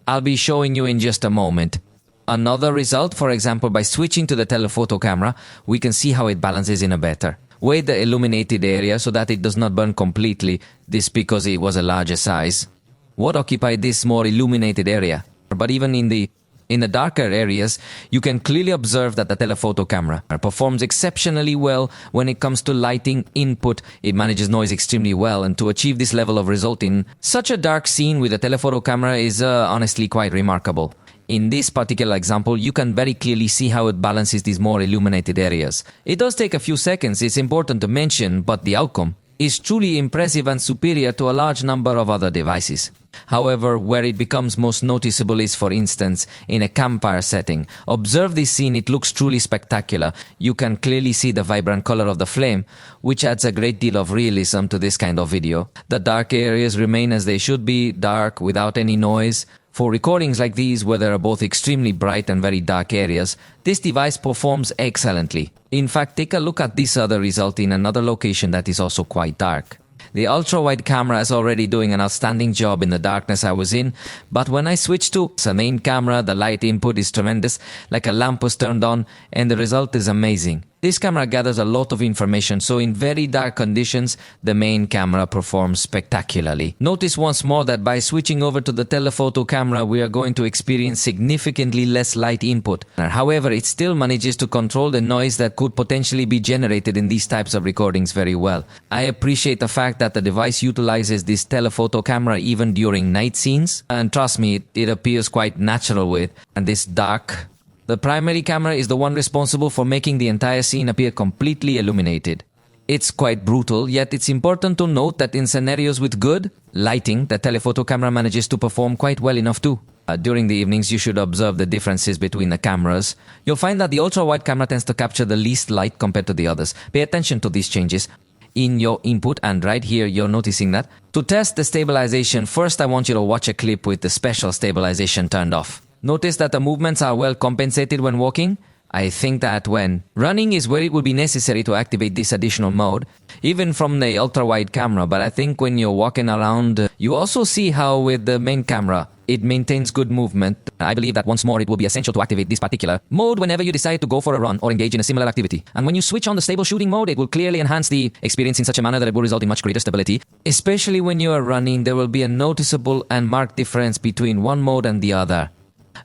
I'll be showing you in just a moment. Another result, for example, by switching to the telephoto camera, we can see how it balances in a better way the illuminated area so that it does not burn completely, this because it was a larger size. What occupied this more illuminated area? But even in the darker areas, you can clearly observe that the telephoto camera performs exceptionally well when it comes to lighting input. It manages noise extremely well, and to achieve this level of result in such a dark scene with a telephoto camera is honestly quite remarkable. In this particular example, you can very clearly see how it balances these more illuminated areas. It does take a few seconds, it's important to mention, but the outcome is truly impressive and superior to a large number of other devices. However, where it becomes most noticeable is, for instance, in a campfire setting. Observe this scene, it looks truly spectacular. You can clearly see the vibrant color of the flame, which adds a great deal of realism to this kind of video. The dark areas remain as they should be, dark, without any noise. For recordings like these, where there are both extremely bright and very dark areas, this device performs excellently. In fact, take a look at this other result in another location that is also quite dark. The ultra-wide camera is already doing an outstanding job in the darkness I was in, but when I switch to the main camera, the light input is tremendous, like a lamp was turned on, and the result is amazing. This camera gathers a lot of information, so in very dark conditions, the main camera performs spectacularly. Notice once more that by switching over to the telephoto camera, we are going to experience significantly less light input. However, it still manages to control the noise that could potentially be generated in these types of recordings very well. I appreciate the fact that the device utilizes this telephoto camera even during night scenes, and trust me, it appears quite natural with, and this dark. The primary camera is the one responsible for making the entire scene appear completely illuminated. It's quite brutal, yet it's important to note that in scenarios with good lighting, the telephoto camera manages to perform quite well enough too. During the evenings, you should observe the differences between the cameras. You'll find that the ultra-wide camera tends to capture the least light compared to the others. Pay attention to these changes in your input, and right here you're noticing that. To test the stabilization, first I want you to watch a clip with the special stabilization turned off. Notice that the movements are well compensated when walking. I think that when running is where it would be necessary to activate this additional mode, even from the ultra-wide camera, but I think when you're walking around, you also see how with the main camera, it maintains good movement. I believe that once more it will be essential to activate this particular mode whenever you decide to go for a run or engage in a similar activity. And when you switch on the stable shooting mode, it will clearly enhance the experience in such a manner that it will result in much greater stability. Especially when you are running, there will be a noticeable and marked difference between one mode and the other.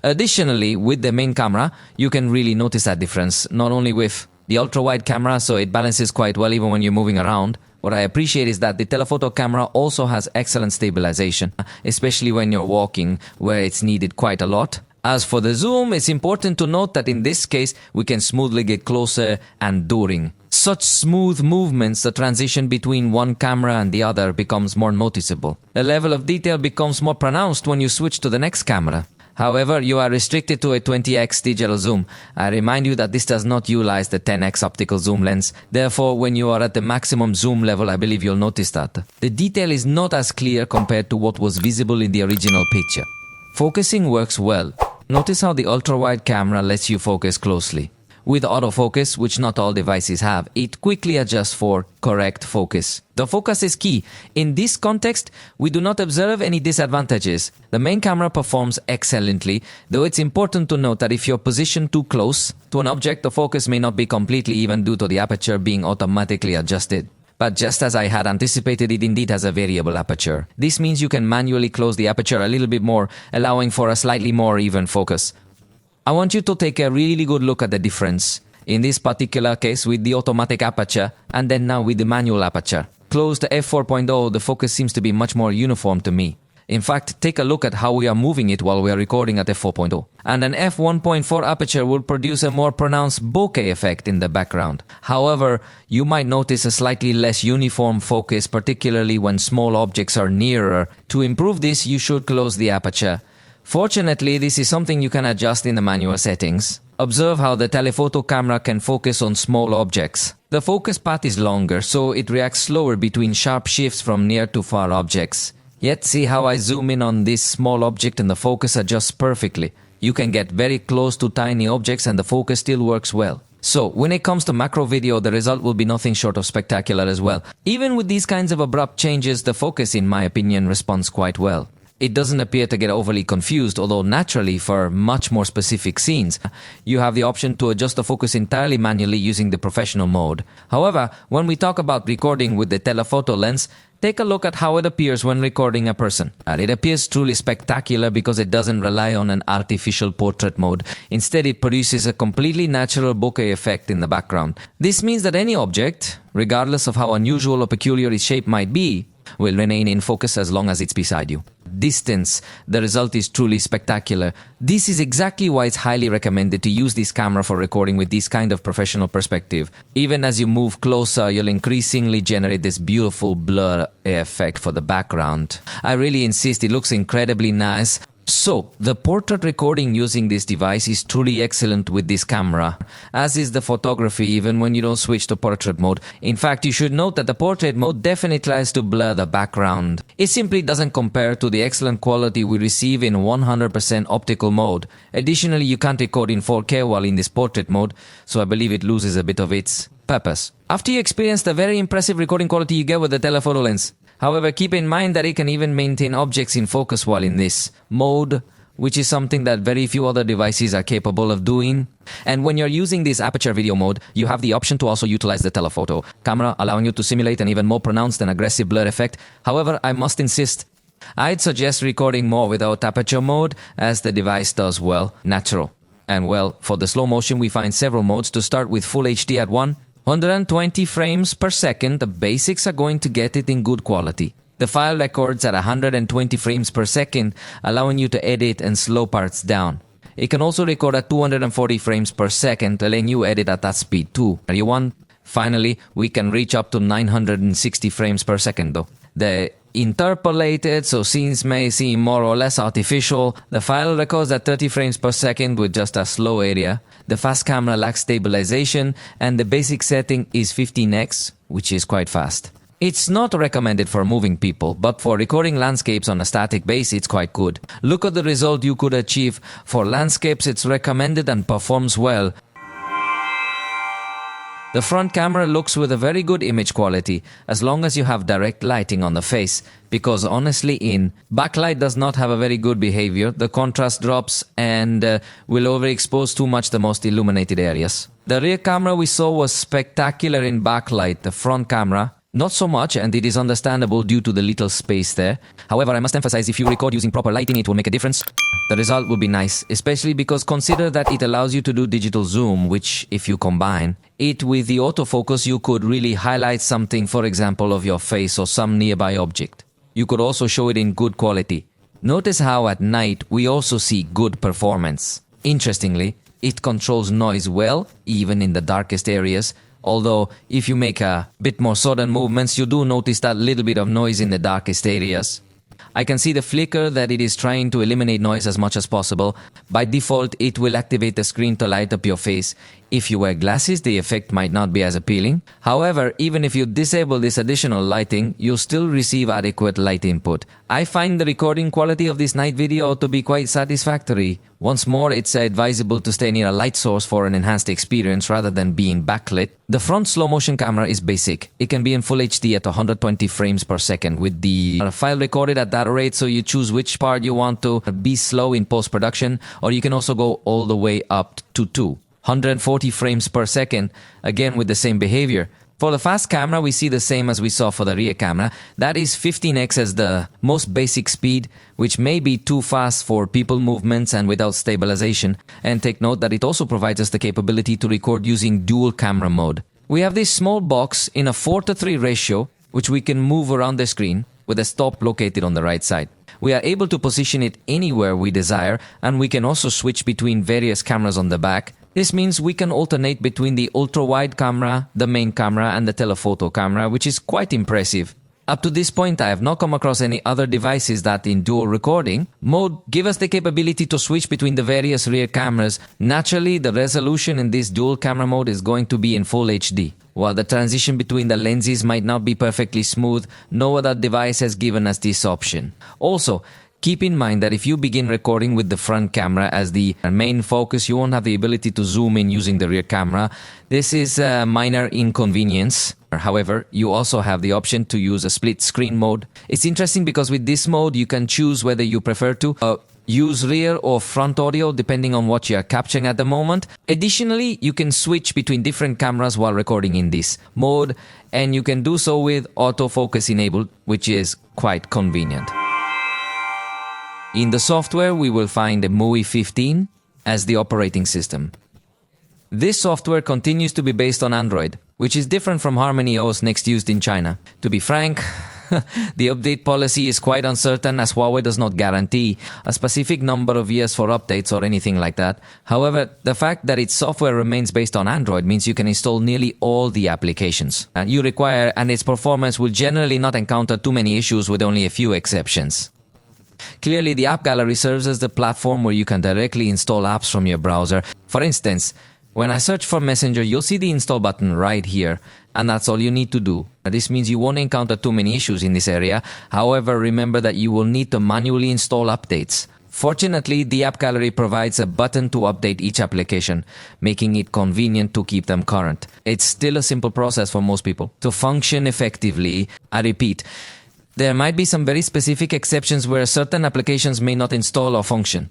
Additionally, with the main camera, you can really notice that difference, not only with the ultra-wide camera, so it balances quite well even when you're moving around. What I appreciate is that the telephoto camera also has excellent stabilization, especially when you're walking, where it's needed quite a lot. As for the zoom, it's important to note that in this case, we can smoothly get closer, and during such smooth movements, the transition between one camera and the other becomes more noticeable. The level of detail becomes more pronounced when you switch to the next camera. However, you are restricted to a 20x digital zoom. I remind you that this does not utilize the 10x optical zoom lens. Therefore, when you are at the maximum zoom level, I believe you'll notice that the detail is not as clear compared to what was visible in the original picture. Focusing works well. Notice how the ultra-wide camera lets you focus closely. With autofocus, which not all devices have, it quickly adjusts for correct focus. The focus is key. In this context, we do not observe any disadvantages. The main camera performs excellently, though it's important to note that if you're positioned too close to an object, the focus may not be completely even due to the aperture being automatically adjusted. But just as I had anticipated, it indeed has a variable aperture. This means you can manually close the aperture a little bit more, allowing for a slightly more even focus. I want you to take a really good look at the difference. In this particular case with the automatic aperture, and then now with the manual aperture. Closed to f4.0, the focus seems to be much more uniform to me. In fact, take a look at how we are moving it while we are recording at f4.0. And an f1.4 aperture will produce a more pronounced bokeh effect in the background. However, you might notice a slightly less uniform focus, particularly when small objects are nearer. To improve this, you should close the aperture. Fortunately, this is something you can adjust in the manual settings. Observe how the telephoto camera can focus on small objects. The focus path is longer, so it reacts slower between sharp shifts from near to far objects. Yet see how I zoom in on this small object and the focus adjusts perfectly. You can get very close to tiny objects and the focus still works well. So, when it comes to macro video, the result will be nothing short of spectacular as well. Even with these kinds of abrupt changes, the focus, in my opinion, responds quite well. It doesn't appear to get overly confused, although naturally for much more specific scenes, you have the option to adjust the focus entirely manually using the professional mode. However, when we talk about recording with the telephoto lens, take a look at how it appears when recording a person. It appears truly spectacular because it doesn't rely on an artificial portrait mode. Instead, it produces a completely natural bokeh effect in the background. This means that any object, regardless of how unusual or peculiar its shape might be, will remain in focus as long as it's beside you. Distance, the result is truly spectacular. This is exactly why it's highly recommended to use this camera for recording with this kind of professional perspective. Even as you move closer, you'll increasingly generate this beautiful blur effect for the background. I really insist, it looks incredibly nice. So, the portrait recording using this device is truly excellent with this camera, as is the photography even when you don't switch to portrait mode. In fact, you should note that the portrait mode definitely tries to blur the background. It simply doesn't compare to the excellent quality we receive in 100% optical mode. Additionally, you can't record in 4K while in this portrait mode, so I believe it loses a bit of its purpose. After you experience the very impressive recording quality you get with the telephoto lens, however, keep in mind that it can even maintain objects in focus while in this mode, which is something that very few other devices are capable of doing. And when you're using this aperture video mode, you have the option to also utilize the telephoto camera, allowing you to simulate an even more pronounced and aggressive blur effect. However, I must insist, I'd suggest recording more without aperture mode, as the device does well natural. And well, for the slow motion, we find several modes. To start with Full HD at 120 frames per second, the basics are going to get it in good quality. The file records at 120 frames per second, allowing you to edit and slow parts down. It can also record at 240 frames per second, letting you edit at that speed too. Are you want? Finally, we can reach up to 960 frames per second though. The interpolated, so scenes may seem more or less artificial. The file records at 30 frames per second with just a slow area. The fast camera lacks stabilization, and the basic setting is 15x, which is quite fast. It's not recommended for moving people, but for recording landscapes on a static base, it's quite good. Look at the result you could achieve. For landscapes, it's recommended and performs well. The front camera looks with a very good image quality, as long as you have direct lighting on the face, because honestly backlight does not have a very good behavior, the contrast drops and will overexpose too much the most illuminated areas. The rear camera we saw was spectacular in backlight, the front camera not so much, and it is understandable due to the little space there. However, I must emphasize, if you record using proper lighting, it will make a difference. The result will be nice, especially because consider that it allows you to do digital zoom, which, if you combine it with the autofocus, you could really highlight something, for example, of your face or some nearby object. You could also show it in good quality. Notice how at night we also see good performance. Interestingly, it controls noise well, even in the darkest areas. Although, if you make a bit more sudden movements, you do notice that little bit of noise in the darkest areas. I can see the flicker that it is trying to eliminate noise as much as possible. By default, it will activate the screen to light up your face. If you wear glasses, the effect might not be as appealing. However, even if you disable this additional lighting, you'll still receive adequate light input. I find the recording quality of this night video to be quite satisfactory. Once more, it's advisable to stay near a light source for an enhanced experience rather than being backlit. The front slow motion camera is basic. It can be in full HD at 120 frames per second with the file recorded at that rate, so you choose which part you want to be slow in post-production, or you can also go all the way up to 140 frames per second, again with the same behavior. For the fast camera, we see the same as we saw for the rear camera. That is 15x as the most basic speed, which may be too fast for people movements and without stabilization. And take note that it also provides us the capability to record using dual camera mode. We have this small box in a 4:3 ratio, which we can move around the screen with a stop located on the right side. We are able to position it anywhere we desire, and we can also switch between various cameras on the back. This means we can alternate between the ultra-wide camera, the main camera, and the telephoto camera, which is quite impressive. Up to this point, I have not come across any other devices that in dual recording mode give us the capability to switch between the various rear cameras. Naturally, the resolution in this dual camera mode is going to be in full HD. While the transition between the lenses might not be perfectly smooth, no other device has given us this option. Also, keep in mind that if you begin recording with the front camera as the main focus, you won't have the ability to zoom in using the rear camera. This is a minor inconvenience. However, you also have the option to use a split screen mode. It's interesting because with this mode, you can choose whether you prefer to use rear or front audio depending on what you are capturing at the moment. Additionally, you can switch between different cameras while recording in this mode, and you can do so with autofocus enabled, which is quite convenient. In the software, we will find the HUAWEI 15 as the operating system. This software continues to be based on Android, which is different from Harmony OS next used in China. To be frank, the update policy is quite uncertain, as Huawei does not guarantee a specific number of years for updates or anything like that. However, the fact that its software remains based on Android means you can install nearly all the applications you require, and its performance will generally not encounter too many issues with only a few exceptions. Clearly, the app gallery serves as the platform where you can directly install apps from your browser. For instance, when I search for Messenger, you'll see the install button right here, and that's all you need to do. This means you won't encounter too many issues in this area. However, remember that you will need to manually install updates. Fortunately, the app gallery provides a button to update each application, making it convenient to keep them current. It's still a simple process for most people to function effectively. I repeat, there might be some very specific exceptions where certain applications may not install or function,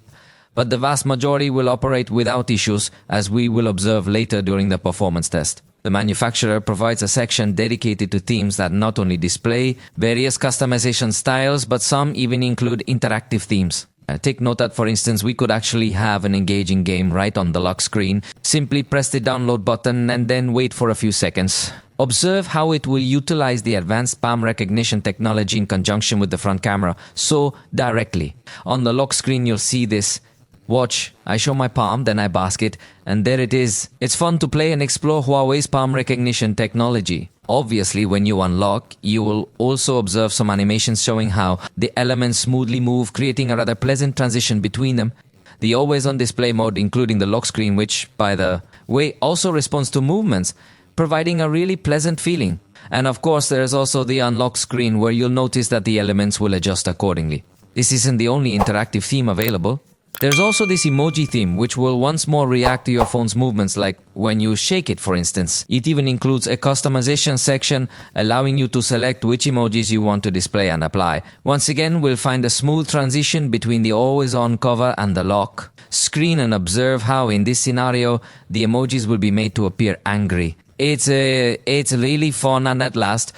but the vast majority will operate without issues, as we will observe later during the performance test. The manufacturer provides a section dedicated to themes that not only display various customization styles, but some even include interactive themes. Take note that, for instance, we could actually have an engaging game right on the lock screen. Simply press the download button and then wait for a few seconds. Observe how it will utilize the advanced palm recognition technology in conjunction with the front camera, so directly. On the lock screen, you'll see this. Watch, I show my palm, then I bask it, and there it is. It's fun to play and explore Huawei's palm recognition technology. Obviously, when you unlock, you will also observe some animations showing how the elements smoothly move, creating a rather pleasant transition between them. The always-on display mode, including the lock screen, which, by the way, also responds to movements, providing a really pleasant feeling. And of course, there is also the unlock screen, where you'll notice that the elements will adjust accordingly. This isn't the only interactive theme available. There's also this emoji theme, which will once more react to your phone's movements, like when you shake it, for instance. It even includes a customization section, allowing you to select which emojis you want to display and apply. Once again, we'll find a smooth transition between the always-on cover and the lock screen, and observe how, in this scenario, the emojis will be made to appear angry. It's really fun, and at last,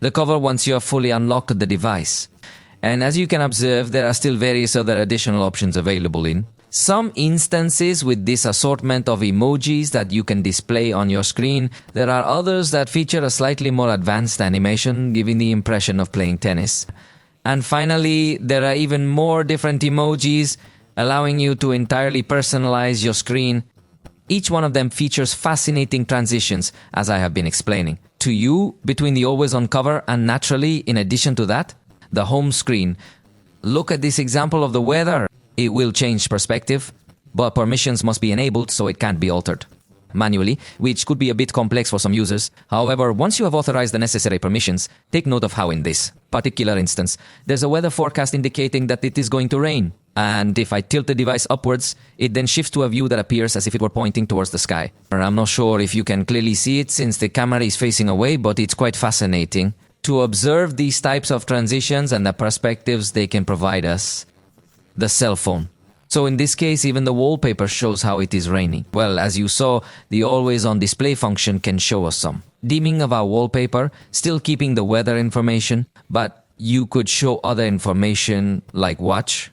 the cover once you have fully unlocked the device. And as you can observe, there are still various other additional options available in some instances with this assortment of emojis that you can display on your screen. There are others that feature a slightly more advanced animation, giving the impression of playing tennis. And finally, there are even more different emojis, allowing you to entirely personalize your screen. Each one of them features fascinating transitions, as I have been explaining to you, between the always-on cover and, naturally, in addition to that, the home screen. Look at this example of the weather. It will change perspective, but permissions must be enabled, so it can't be altered manually, which could be a bit complex for some users. However, once you have authorized the necessary permissions, take note of how in this particular instance, there's a weather forecast indicating that it is going to rain. And if I tilt the device upwards, it then shifts to a view that appears as if it were pointing towards the sky. I'm not sure if you can clearly see it since the camera is facing away, but it's quite fascinating to observe these types of transitions and the perspectives they can provide us. The cell phone. So in this case, even the wallpaper shows how it is raining. Well, as you saw, the always on display function can show us some dimming of our wallpaper, still keeping the weather information, but you could show other information like watch.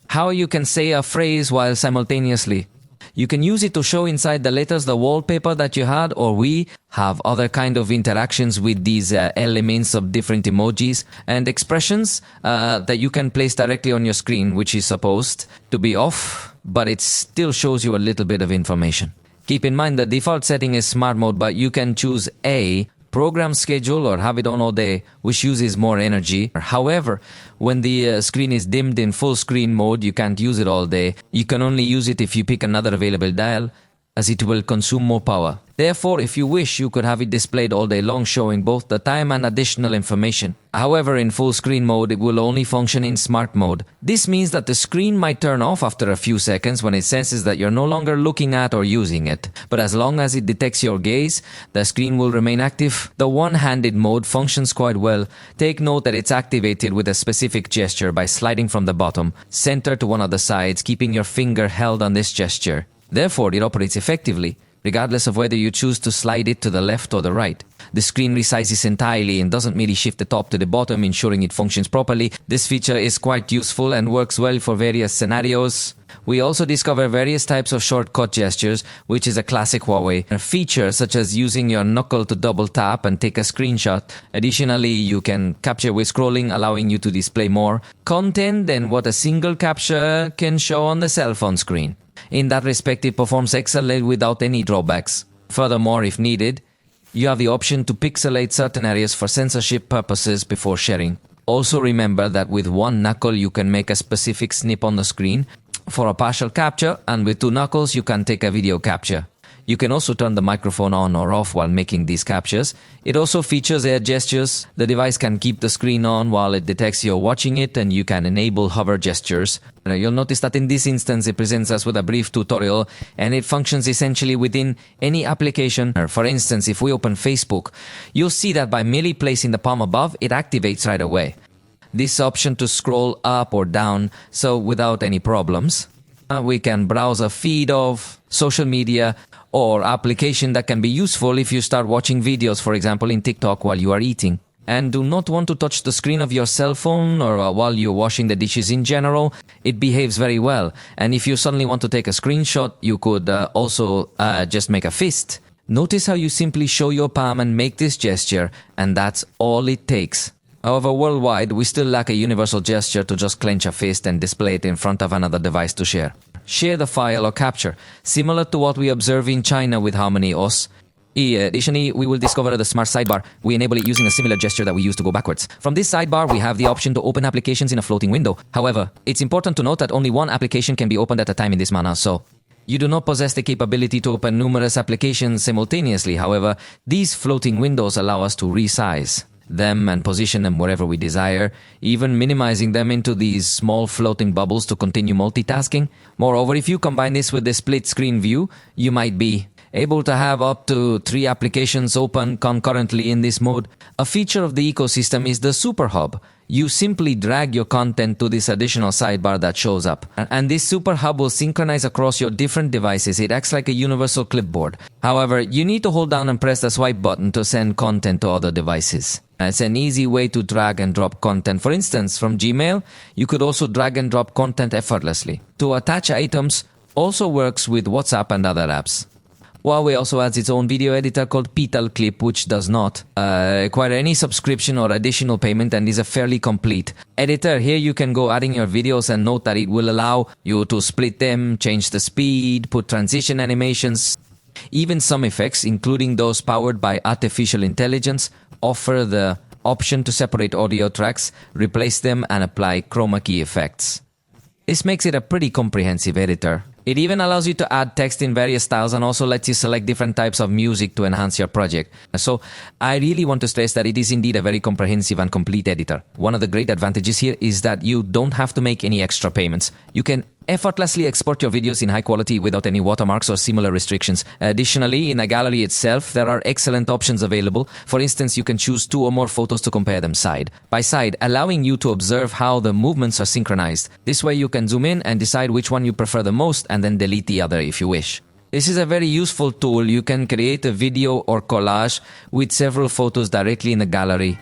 How you can say a phrase while simultaneously. You can use it to show inside the letters the wallpaper that you had, or we have other kind of interactions with these elements of different emojis and expressions that you can place directly on your screen, which is supposed to be off, but it still shows you a little bit of information. Keep in mind the default setting is smart mode, but you can choose program schedule or have it on all day, which uses more energy. However, when the screen is dimmed in full screen mode, you can't use it all day. You can only use it if you pick another available dial, as it will consume more power. Therefore, if you wish, you could have it displayed all day long, showing both the time and additional information. However, in full screen mode, it will only function in smart mode. This means that the screen might turn off after a few seconds when it senses that you're no longer looking at or using it. But as long as it detects your gaze, the screen will remain active. The one-handed mode functions quite well. Take note that it's activated with a specific gesture by sliding from the bottom, center to one of the sides, keeping your finger held on this gesture. Therefore, it operates effectively, regardless of whether you choose to slide it to the left or the right. The screen resizes entirely and doesn't merely shift the top to the bottom, ensuring it functions properly. This feature is quite useful and works well for various scenarios. We also discover various types of shortcut gestures, which is a classic Huawei. A feature such as using your knuckle to double tap and take a screenshot. Additionally, you can capture with scrolling, allowing you to display more content than what a single capture can show on the cell phone screen. In that respect, it performs excellently without any drawbacks. Furthermore, if needed, you have the option to pixelate certain areas for censorship purposes before sharing. Also remember that with one knuckle you can make a specific snip on the screen for a partial capture, and with two knuckles you can take a video capture. You can also turn the microphone on or off while making these captures. It also features air gestures. The device can keep the screen on while it detects you're watching it, and you can enable hover gestures. You'll notice that in this instance it presents us with a brief tutorial, and it functions essentially within any application. For instance, if we open Facebook, you'll see that by merely placing the palm above, it activates right away. This option to scroll up or down, so without any problems. We can browse a feed of social media or application that can be useful if you start watching videos, for example in TikTok, while you are eating and do not want to touch the screen of your cell phone, or while you're washing the dishes in general. It behaves very well. And if you suddenly want to take a screenshot, you could also just make a fist. Notice how you simply show your palm and make this gesture, and that's all it takes. However, worldwide, we still lack a universal gesture to just clench a fist and display it in front of another device to share. Share the file or capture, similar to what we observe in China with Harmony OS. Additionally, we will discover the smart sidebar. We enable it using a similar gesture that we use to go backwards. From this sidebar, we have the option to open applications in a floating window. However, it's important to note that only one application can be opened at a time in this manner, so you do not possess the capability to open numerous applications simultaneously. However, these floating windows allow us to resize them and position them wherever we desire, even minimizing them into these small floating bubbles to continue multitasking. Moreover, if you combine this with the split screen view, you might be able to have up to 3 applications open concurrently in this mode. A feature of the ecosystem is the Super Hub. You simply drag your content to this additional sidebar that shows up. And this Super Hub will synchronize across your different devices. It acts like a universal clipboard. However, you need to hold down and press the swipe button to send content to other devices. It's an easy way to drag and drop content. For instance, from Gmail, you could also drag and drop content effortlessly. To attach items also works with WhatsApp and other apps. Huawei also has its own video editor called Petal Clip, which does not require any subscription or additional payment and is a fairly complete editor. Here you can go adding your videos, and note that it will allow you to split them, change the speed, put transition animations. Even some effects, including those powered by artificial intelligence, offer the option to separate audio tracks, replace them, and apply chroma key effects. This makes it a pretty comprehensive editor. It even allows you to add text in various styles and also lets you select different types of music to enhance your project. So I really want to stress that it is indeed a very comprehensive and complete editor. One of the great advantages here is that you don't have to make any extra payments. You can effortlessly export your videos in high quality without any watermarks or similar restrictions. Additionally, in the gallery itself, there are excellent options available. For instance, you can choose 2 or more photos to compare them side by side, allowing you to observe how the movements are synchronized. This way you can zoom in and decide which one you prefer the most and then delete the other if you wish. This is a very useful tool. You can create a video or collage with several photos directly in the gallery.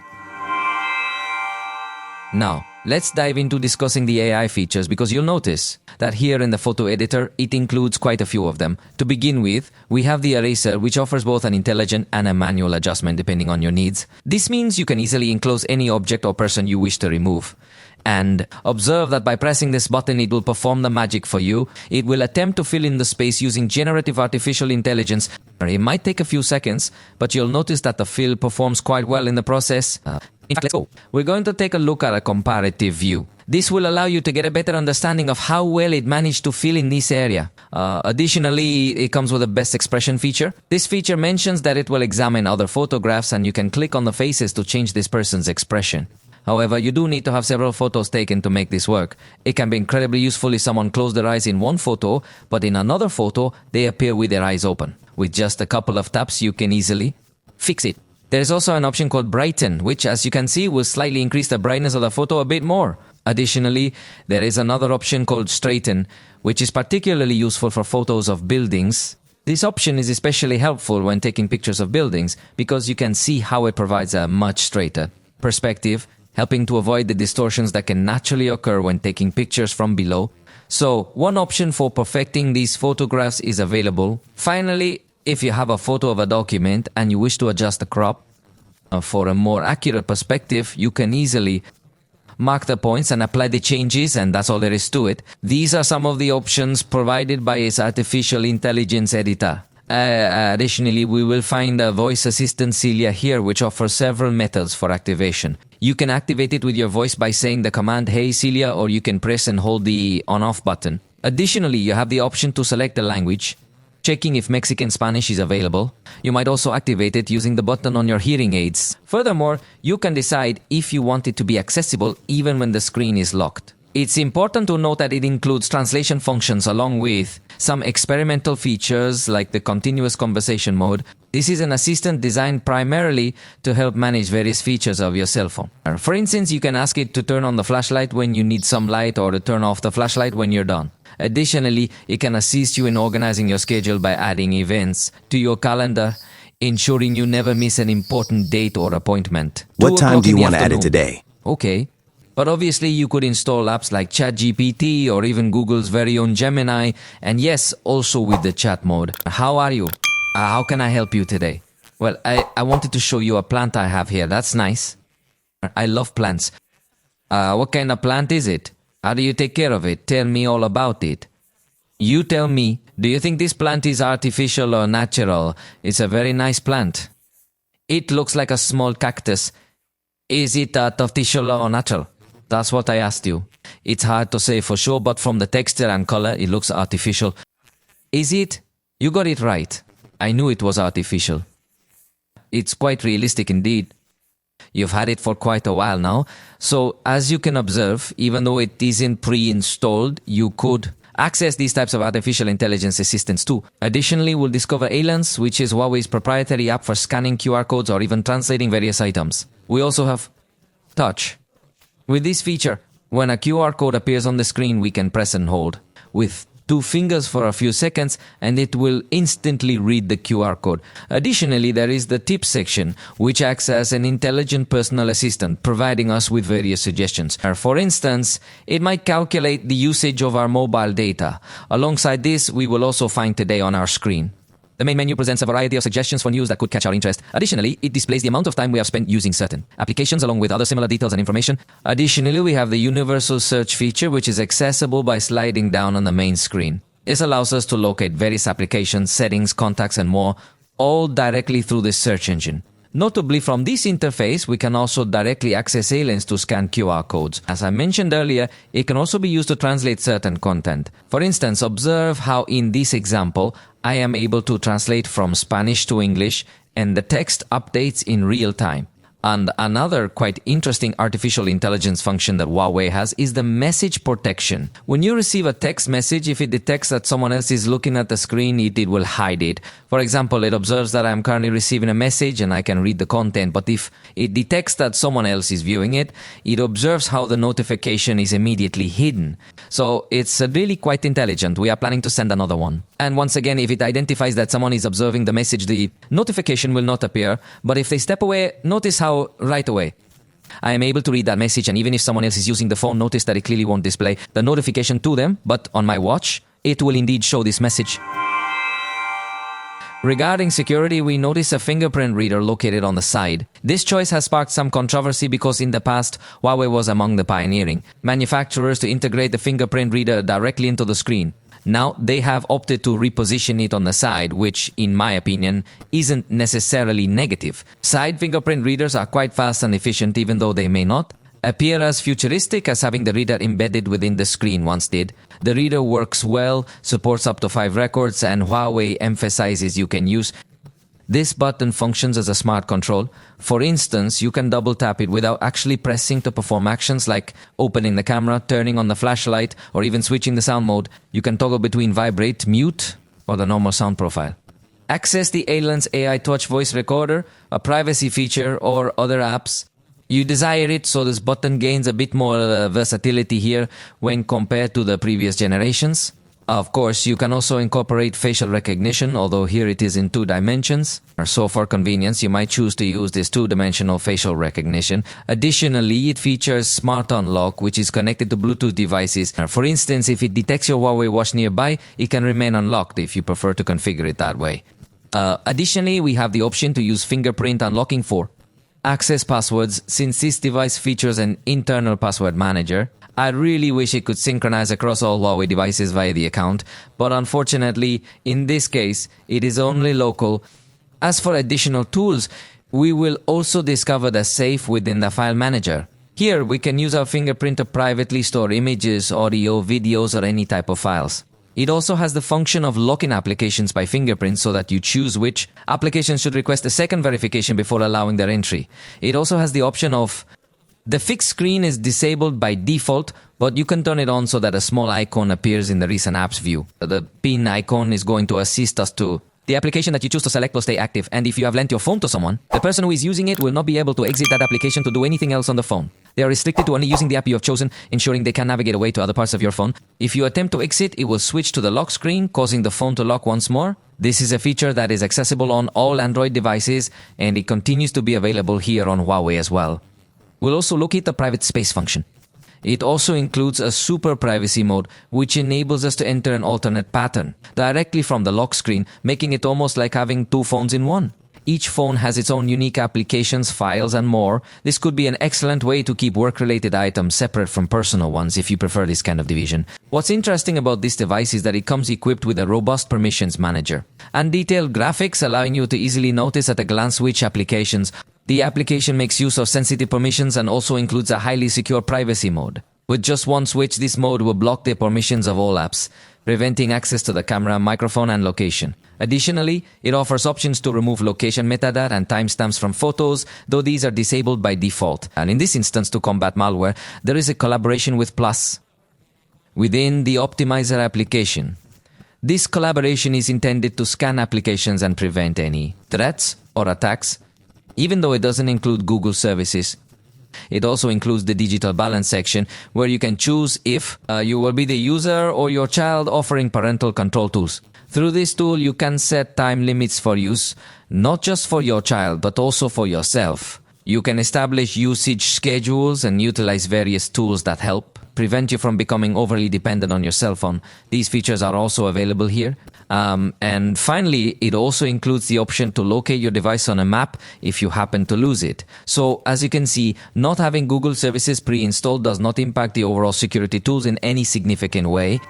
Now, let's dive into discussing the AI features because you'll notice that here in the photo editor, it includes quite a few of them. To begin with, we have the eraser, which offers both an intelligent and a manual adjustment depending on your needs. This means you can easily enclose any object or person you wish to remove. And observe that by pressing this button, it will perform the magic for you. It will attempt to fill in the space using generative artificial intelligence. It might take a few seconds, but you'll notice that the fill performs quite well in the process. In fact, let's go. We're going to take a look at a comparative view. This will allow you to get a better understanding of how well it managed to fill in this area. Additionally, it comes with a best expression feature. This feature mentions that it will examine other photographs and you can click on the faces to change this person's expression. However, you do need to have several photos taken to make this work. It can be incredibly useful if someone closed their eyes in one photo, but in another photo, they appear with their eyes open. With just a couple of taps, you can easily fix it. There is also an option called Brighten, which, as you can see, will slightly increase the brightness of the photo a bit more. Additionally, there is another option called Straighten, which is particularly useful for photos of buildings. This option is especially helpful when taking pictures of buildings because you can see how it provides a much straighter perspective, helping to avoid the distortions that can naturally occur when taking pictures from below. So, one option for perfecting these photographs is available. Finally, if you have a photo of a document and you wish to adjust the crop for a more accurate perspective, you can easily mark the points and apply the changes, and that's all there is to it. These are some of the options provided by its artificial intelligence editor. Additionally, we will find a voice assistant Celia here, which offers several methods for activation. You can activate it with your voice by saying the command, "Hey Celia," or you can press and hold the on-off button. Additionally, you have the option to select the language, checking if Mexican Spanish is available. You might also activate it using the button on your hearing aids. Furthermore, you can decide if you want it to be accessible even when the screen is locked. It's important to note that it includes translation functions along with some experimental features like the continuous conversation mode. This is an assistant designed primarily to help manage various features of your cell phone. For instance, you can ask it to turn on the flashlight when you need some light or to turn off the flashlight when you're done. Additionally, it can assist you in organizing your schedule by adding events to your calendar, ensuring you never miss an important date or appointment. What time do you want to add it today? Okay. But obviously you could install apps like ChatGPT or even Google's very own Gemini, and yes, also with the chat mode. How are you? How can I help you today? Well, I wanted to show you a plant I have here. That's nice. I love plants. What kind of plant is it? How do you take care of it? Tell me all about it. You tell me, do you think this plant is artificial or natural? It's a very nice plant. It looks like a small cactus. Is it artificial or natural? That's what I asked you. It's hard to say for sure, but from the texture and color, it looks artificial. Is it? You got it right. I knew it was artificial. It's quite realistic indeed. You've had it for quite a while now. So, as you can observe, even though it isn't pre-installed, you could access these types of artificial intelligence assistants too. Additionally, we'll discover Alens, which is Huawei's proprietary app for scanning QR codes or even translating various items. We also have Touch. With this feature, when a QR code appears on the screen, we can press and hold with 2 fingers for a few seconds and it will instantly read the QR code. Additionally, there is the tips section, which acts as an intelligent personal assistant, providing us with various suggestions. For instance, it might calculate the usage of our mobile data. Alongside this, we will also find today on our screen. The main menu presents a variety of suggestions for news that could catch our interest. Additionally, it displays the amount of time we have spent using certain applications along with other similar details and information. Additionally, we have the universal search feature, which is accessible by sliding down on the main screen. This allows us to locate various applications, settings, contacts, and more, all directly through this search engine. Notably, from this interface, we can also directly access aliens to scan QR codes. As I mentioned earlier, it can also be used to translate certain content. For instance, observe how in this example, I am able to translate from Spanish to English and the text updates in real time. And another quite interesting artificial intelligence function that Huawei has is the message protection. When you receive a text message, if it detects that someone else is looking at the screen, it will hide it. For example, it observes that I'm currently receiving a message and I can read the content, but if it detects that someone else is viewing it, it observes how the notification is immediately hidden. So it's really quite intelligent. We are planning to send another one. And once again, if it identifies that someone is observing the message, the notification will not appear. But if they step away, notice how right away I am able to read that message, and even if someone else is using the phone, notice that it clearly won't display the notification to them, but on my watch, it will indeed show this message. Regarding security, we notice a fingerprint reader located on the side. This choice has sparked some controversy because in the past, Huawei was among the pioneering manufacturers to integrate the fingerprint reader directly into the screen. Now, they have opted to reposition it on the side, which, in my opinion, isn't necessarily negative. Side fingerprint readers are quite fast and efficient, even though they may not appear as futuristic as having the reader embedded within the screen once did. The reader works well, supports up to 5 records, and Huawei emphasizes you can use this button functions as a smart control. For instance, you can double tap it without actually pressing to perform actions like opening the camera, turning on the flashlight, or even switching the sound mode. You can toggle between vibrate, mute, or the normal sound profile. Access the Alien's AI Touch voice recorder, a privacy feature, or other apps. You desire it, so this button gains a bit more versatility here when compared to the previous generations. Of course, you can also incorporate facial recognition, although here it is in 2 dimensions. So for convenience, you might choose to use this 2-dimensional facial recognition. Additionally, it features Smart Unlock, which is connected to Bluetooth devices. For instance, if it detects your Huawei watch nearby, it can remain unlocked if you prefer to configure it that way. Additionally, we have the option to use fingerprint unlocking for access passwords. Since this device features an internal password manager, I really wish it could synchronize across all Huawei devices via the account, but unfortunately, in this case, it is only local. As for additional tools, we will also discover the safe within the file manager. Here, we can use our fingerprint to privately store images, audio, videos, or any type of files. It also has the function of locking applications by fingerprint so that you choose which applications should request a second verification before allowing their entry. It also has the option of the fixed screen is disabled by default, but you can turn it on so that a small icon appears in the recent apps view. The pin icon is going to assist us to the application that you choose to select will stay active, and if you have lent your phone to someone, the person who is using it will not be able to exit that application to do anything else on the phone. They are restricted to only using the app you have chosen, ensuring they can navigate away to other parts of your phone. If you attempt to exit, it will switch to the lock screen, causing the phone to lock once more. This is a feature that is accessible on all Android devices, and it continues to be available here on Huawei as well. We'll also locate the private space function. It also includes a super privacy mode, which enables us to enter an alternate pattern directly from the lock screen, making it almost like having 2 phones in one. Each phone has its own unique applications, files, and more. This could be an excellent way to keep work-related items separate from personal ones if you prefer this kind of division. What's interesting about this device is that it comes equipped with a robust permissions manager and detailed graphics, allowing you to easily notice at a glance which applications. The application makes use of sensitive permissions and also includes a highly secure privacy mode. With just one switch, this mode will block the permissions of all apps, preventing access to the camera, microphone, and location. Additionally, it offers options to remove location metadata and timestamps from photos, though these are disabled by default. And in this instance, to combat malware, there is a collaboration with Plus within the Optimizer application. This collaboration is intended to scan applications and prevent any threats or attacks, even though it doesn't include Google services. It also includes the digital balance section, where you can choose if you will be the user or your child, offering parental control tools. Through this tool, you can set time limits for use, not just for your child, but also for yourself. You can establish usage schedules and utilize various tools that help prevent you from becoming overly dependent on your cell phone. These features are also available here. And finally, it also includes the option to locate your device on a map if you happen to lose it. So, as you can see, not having Google services pre-installed does not impact the overall security tools in any significant way.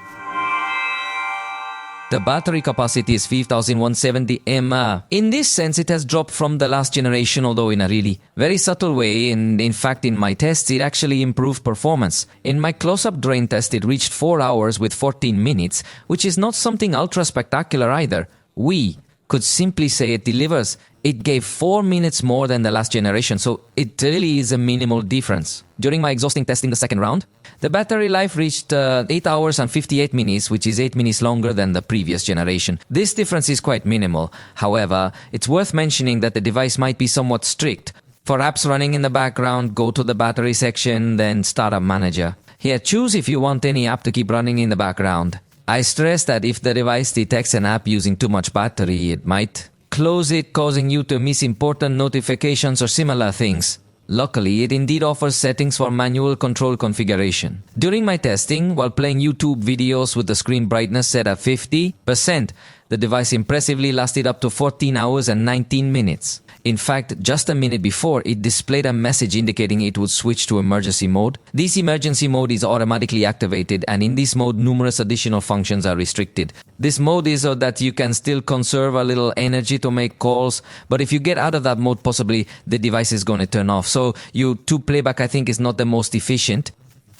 The battery capacity is 5170 mAh. In this sense, it has dropped from the last generation, although in a really very subtle way, and in fact in my tests it actually improved performance. In my close-up drain test it reached 4 hours with 14 minutes, which is not something ultra spectacular either. We could simply say it delivers. It gave 4 minutes more than the last generation, so it really is a minimal difference. During my exhausting test in the second round, the battery life reached 8 hours and 58 minutes, which is 8 minutes longer than the previous generation. This difference is quite minimal. However, it's worth mentioning that the device might be somewhat strict. For apps running in the background, go to the battery section, then Startup Manager. Here, choose if you want any app to keep running in the background. I stress that if the device detects an app using too much battery, it might close it, causing you to miss important notifications or similar things. Luckily, it indeed offers settings for manual control configuration. During my testing, while playing YouTube videos with the screen brightness set at 50%, the device impressively lasted up to 14 hours and 19 minutes. In fact, just a minute before, it displayed a message indicating it would switch to emergency mode. This emergency mode is automatically activated, and in this mode, numerous additional functions are restricted. This mode is so that you can still conserve a little energy to make calls, but if you get out of that mode, possibly the device is going to turn off. So YouTube playback, I think, is not the most efficient.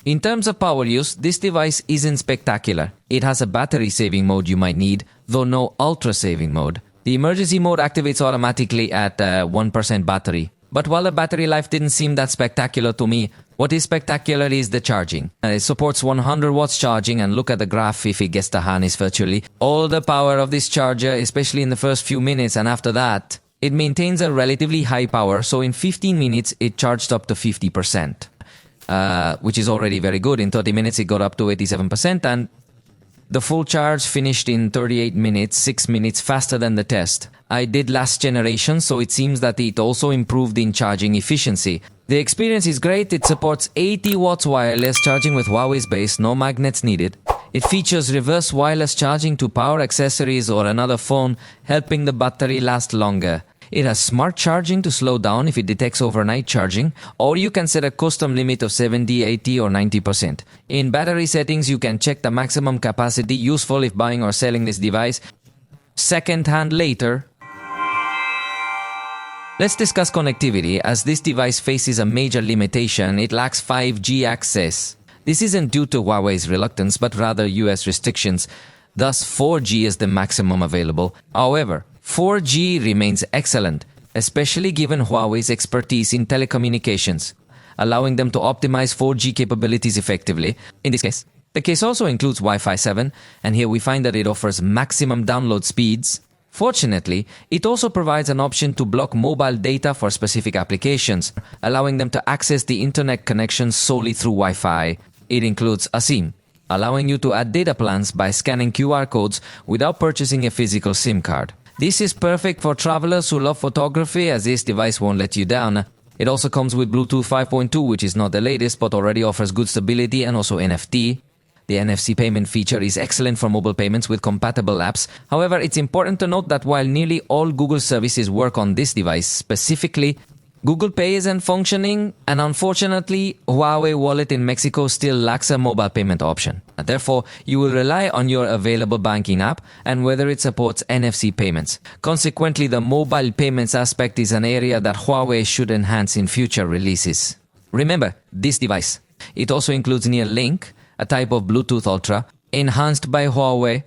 In terms of power use, this device isn't spectacular. It has a battery saving mode you might need, though no ultra saving mode. The emergency mode activates automatically at 1% battery. But while the battery life didn't seem that spectacular to me, what is spectacular is the charging. It supports 100 watts charging, and look at the graph if it gets the harness virtually. All the power of this charger, especially in the first few minutes, and after that, it maintains a relatively high power, so in 15 minutes it charged up to 50%. Which is already very good. In 30 minutes it got up to 87%, and the full charge finished in 38 minutes, 6 minutes faster than the test. I did last generation, so it seems that it also improved in charging efficiency. The experience is great. It supports 80 watts wireless charging with Huawei's base, no magnets needed. It features reverse wireless charging to power accessories or another phone, helping the battery last longer. It has smart charging to slow down if it detects overnight charging, or you can set a custom limit of 70, 80 or 90%. In battery settings, you can check the maximum capacity, useful if buying or selling this device second-hand later. Let's discuss connectivity, as this device faces a major limitation. It lacks 5G access. This isn't due to Huawei's reluctance, but rather US restrictions. Thus, 4G is the maximum available. However, 4G remains excellent, especially given Huawei's expertise in telecommunications, allowing them to optimize 4G capabilities effectively. In this case, the case also includes Wi-Fi 7, and here we find that it offers maximum download speeds. Fortunately, it also provides an option to block mobile data for specific applications, allowing them to access the internet connection solely through Wi-Fi. It includes a SIM, allowing you to add data plans by scanning QR codes without purchasing a physical SIM card. This is perfect for travelers who love photography, as this device won't let you down. It also comes with Bluetooth 5.2, which is not the latest, but already offers good stability, and also NFC. The NFC payment feature is excellent for mobile payments with compatible apps. However, it's important to note that while nearly all Google services work on this device, specifically Google Pay isn't functioning, and unfortunately, Huawei Wallet in Mexico still lacks a mobile payment option. Therefore, you will rely on your available banking app and whether it supports NFC payments. Consequently, the mobile payments aspect is an area that Huawei should enhance in future releases. Remember, this device, it also includes Near-Link, a type of Bluetooth Ultra, enhanced by Huawei,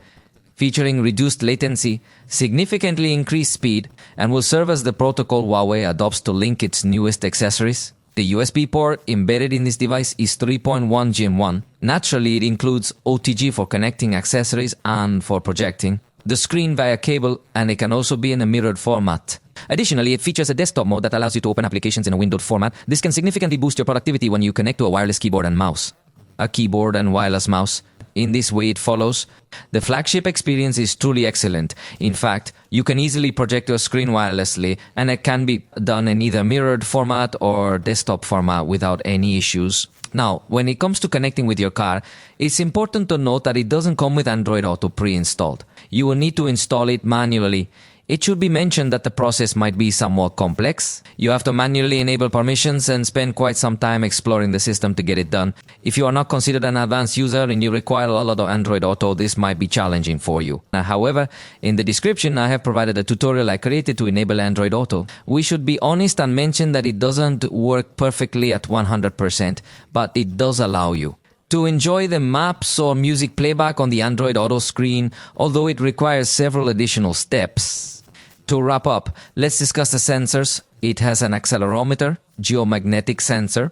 featuring reduced latency, significantly increased speed, and will serve as the protocol Huawei adopts to link its newest accessories. The USB port embedded in this device is 3.1 Gen 1. Naturally, it includes OTG for connecting accessories and for projecting the screen via cable, and it can also be in a mirrored format. Additionally, it features a desktop mode that allows you to open applications in a windowed format. This can significantly boost your productivity when you connect to a wireless keyboard and mouse. A keyboard and wireless mouse. In this way it follows. The flagship experience is truly excellent. In fact, you can easily project your screen wirelessly, and it can be done in either mirrored format or desktop format without any issues. Now, when it comes to connecting with your car, it's important to note that it doesn't come with Android Auto pre-installed. You will need to install it manually. It should be mentioned that the process might be somewhat complex. You have to manually enable permissions and spend quite some time exploring the system to get it done. If you are not considered an advanced user and you require a lot of Android Auto, this might be challenging for you. However, in the description I have provided a tutorial I created to enable Android Auto. We should be honest and mention that it doesn't work perfectly at 100%, but it does allow you to enjoy the maps or music playback on the Android Auto screen, although it requires several additional steps. To wrap up, let's discuss the sensors. It has an accelerometer, geomagnetic sensor,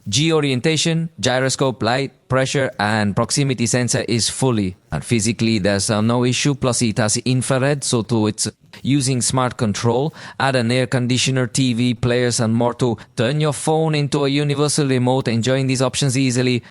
G-orientation, gyroscope, light, pressure, and proximity sensor is fully. And physically, there's no issue. Plus, it has infrared, so to it's using smart control. Add an air conditioner, TV, players, and more to turn your phone into a universal remote, enjoying these options easily.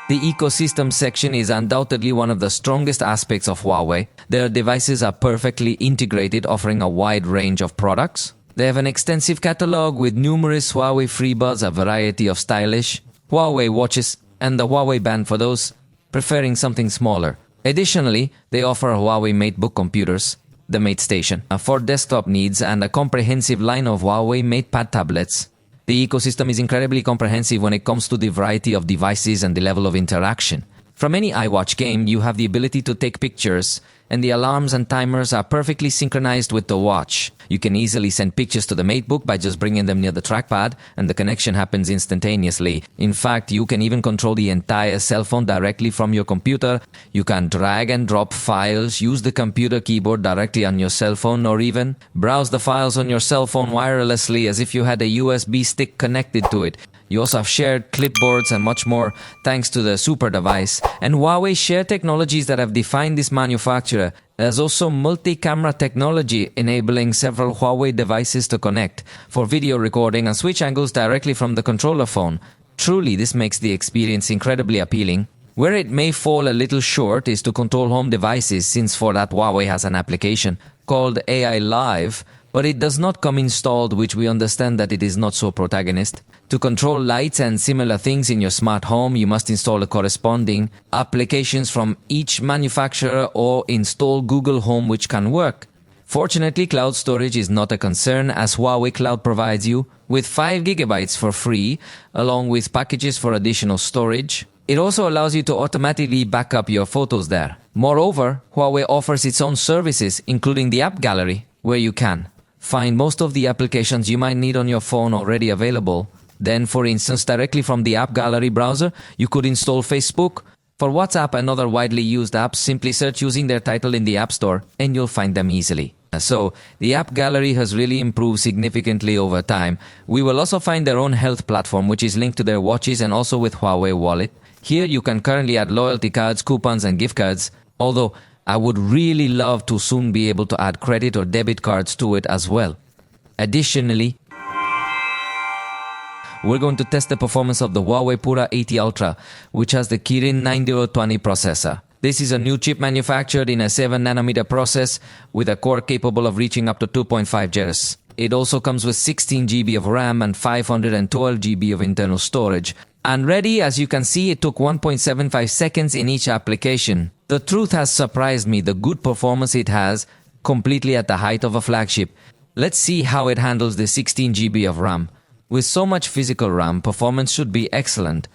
The ecosystem section is undoubtedly one of the strongest aspects of Huawei. Their devices are perfectly integrated, offering a wide range of products. They have an extensive catalog with numerous Huawei FreeBuds, a variety of stylish Huawei watches, and the Huawei Band for those preferring something smaller. Additionally, they offer Huawei MateBook computers, the Mate Station, for desktop needs, and a comprehensive line of Huawei MatePad tablets. The ecosystem is incredibly comprehensive when it comes to the variety of devices and the level of interaction. From any iWatch game, you have the ability to take pictures, and the alarms and timers are perfectly synchronized with the watch. You can easily send pictures to the MateBook by just bringing them near the trackpad, and the connection happens instantaneously. In fact, you can even control the entire cell phone directly from your computer. You can drag and drop files, use the computer keyboard directly on your cell phone, or even browse the files on your cell phone wirelessly as if you had a USB stick connected to it. You also have shared clipboards and much more thanks to the super device. And Huawei share technologies that have defined this manufacturer. There's also multi-camera technology enabling several Huawei devices to connect for video recording and switch angles directly from the controller phone. Truly, this makes the experience incredibly appealing. Where it may fall a little short is to control home devices, since for that Huawei has an application called AI Live, but it does not come installed, which we understand that it is not so protagonist. To control lights and similar things in your smart home, you must install the corresponding applications from each manufacturer or install Google Home, which can work. Fortunately, cloud storage is not a concern, as Huawei Cloud provides you with 5 GB for free, along with packages for additional storage. It also allows you to automatically back up your photos there. Moreover, Huawei offers its own services, including the app gallery, where you can find most of the applications you might need on your phone already available. Then, for instance, directly from the app gallery browser, you could install Facebook. For WhatsApp and other widely used apps, simply search using their title in the App Store and you'll find them easily. So, the app gallery has really improved significantly over time. We will also find their own health platform, which is linked to their watches and also with Huawei Wallet. Here you can currently add loyalty cards, coupons and gift cards, although I would really love to soon be able to add credit or debit cards to it as well. Additionally, we're going to test the performance of the HUAWEI Pura80 Ultra, which has the Kirin 9020 processor. This is a new chip manufactured in a 7nm process with a core capable of reaching up to 2.5 GHz. It also comes with 16 GB of RAM and 512 GB of internal storage. And ready, as you can see, it took 1.75 seconds in each application. The truth has surprised me, the good performance it has, completely at the height of a flagship. Let's see how it handles the 16 GB of RAM. With so much physical RAM, performance should be excellent.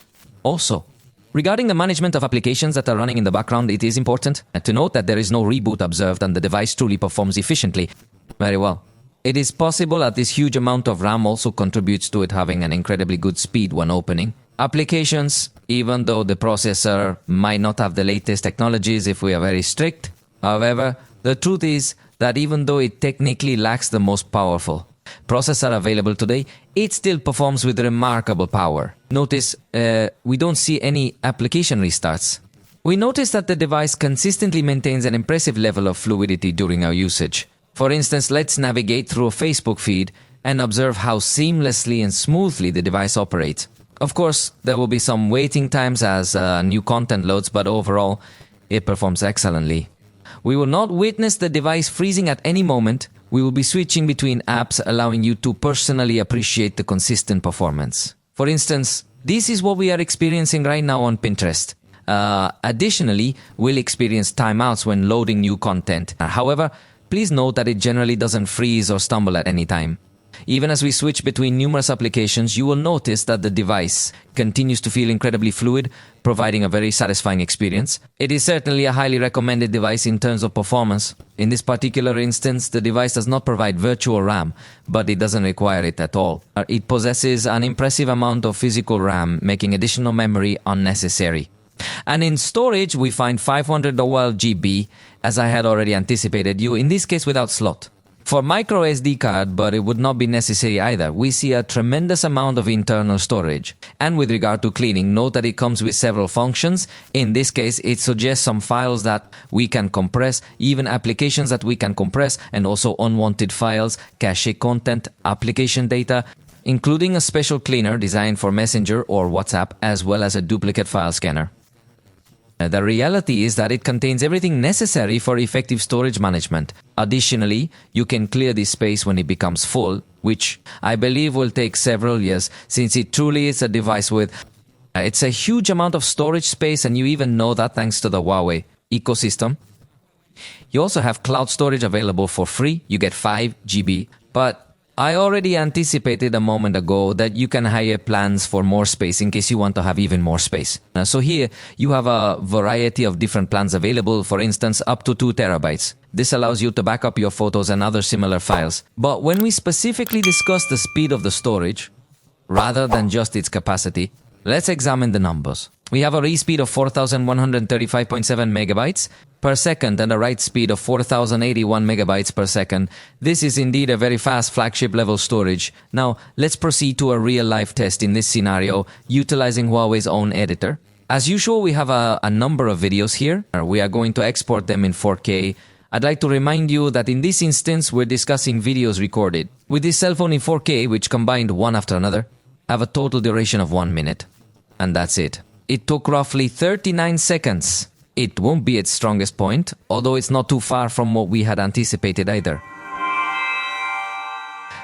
Also, regarding the management of applications that are running in the background, it is important to note that there is no reboot observed and the device truly performs efficiently. Very well. It is possible that this huge amount of RAM also contributes to it having an incredibly good speed when opening. Applications, even though the processor might not have the latest technologies if we are very strict. However, the truth is that even though it technically lacks the most powerful processor available today, it still performs with remarkable power. Notice, we don't see any application restarts. We notice that the device consistently maintains an impressive level of fluidity during our usage. For instance, let's navigate through a Facebook feed and observe how seamlessly and smoothly the device operates. Of course, there will be some waiting times as new content loads, but overall, it performs excellently. We will not witness the device freezing at any moment. We will be switching between apps, allowing you to personally appreciate the consistent performance. For instance, this is what we are experiencing right now on Pinterest. Additionally, we'll experience timeouts when loading new content. However, please note that it generally doesn't freeze or stumble at any time. Even as we switch between numerous applications, you will notice that the device continues to feel incredibly fluid, providing a very satisfying experience. It is certainly a highly recommended device in terms of performance. In this particular instance, the device does not provide virtual RAM, but it doesn't require it at all. It possesses an impressive amount of physical RAM, making additional memory unnecessary. And in storage, we find 512 GB, as I had already anticipated you, in this case without slot. For micro SD card, but it would not be necessary either, we see a tremendous amount of internal storage. And with regard to cleaning, note that it comes with several functions. In this case, it suggests some files that we can compress, even applications that we can compress, and also unwanted files, cache content, application data, including a special cleaner designed for Messenger or WhatsApp, as well as a duplicate file scanner. The reality is that it contains everything necessary for effective storage management. Additionally, you can clear this space when it becomes full, which I believe will take several years, since it truly is a device with it's a huge amount of storage space, and you even know that thanks to the HUAWEI ecosystem. You also have cloud storage available for free. You get 5 GB, but I already anticipated a moment ago that you can hire plans for more space in case you want to have even more space. So here you have a variety of different plans available, for instance up to 2 terabytes. This allows you to back up your photos and other similar files. But when we specifically discuss the speed of the storage, rather than just its capacity, let's examine the numbers. We have a read speed of 4135.7 megabytes per second and a write speed of 4081 megabytes per second. This is indeed a very fast flagship level storage. Now, let's proceed to a real life test in this scenario, utilizing Huawei's own editor. As usual, we have a number of videos here. We are going to export them in 4K. I'd like to remind you that in this instance, we're discussing videos recorded with this cell phone in 4K, which combined one after another, have a total duration of 1 minute. And that's it. It took roughly 39 seconds. It won't be its strongest point, although it's not too far from what we had anticipated either.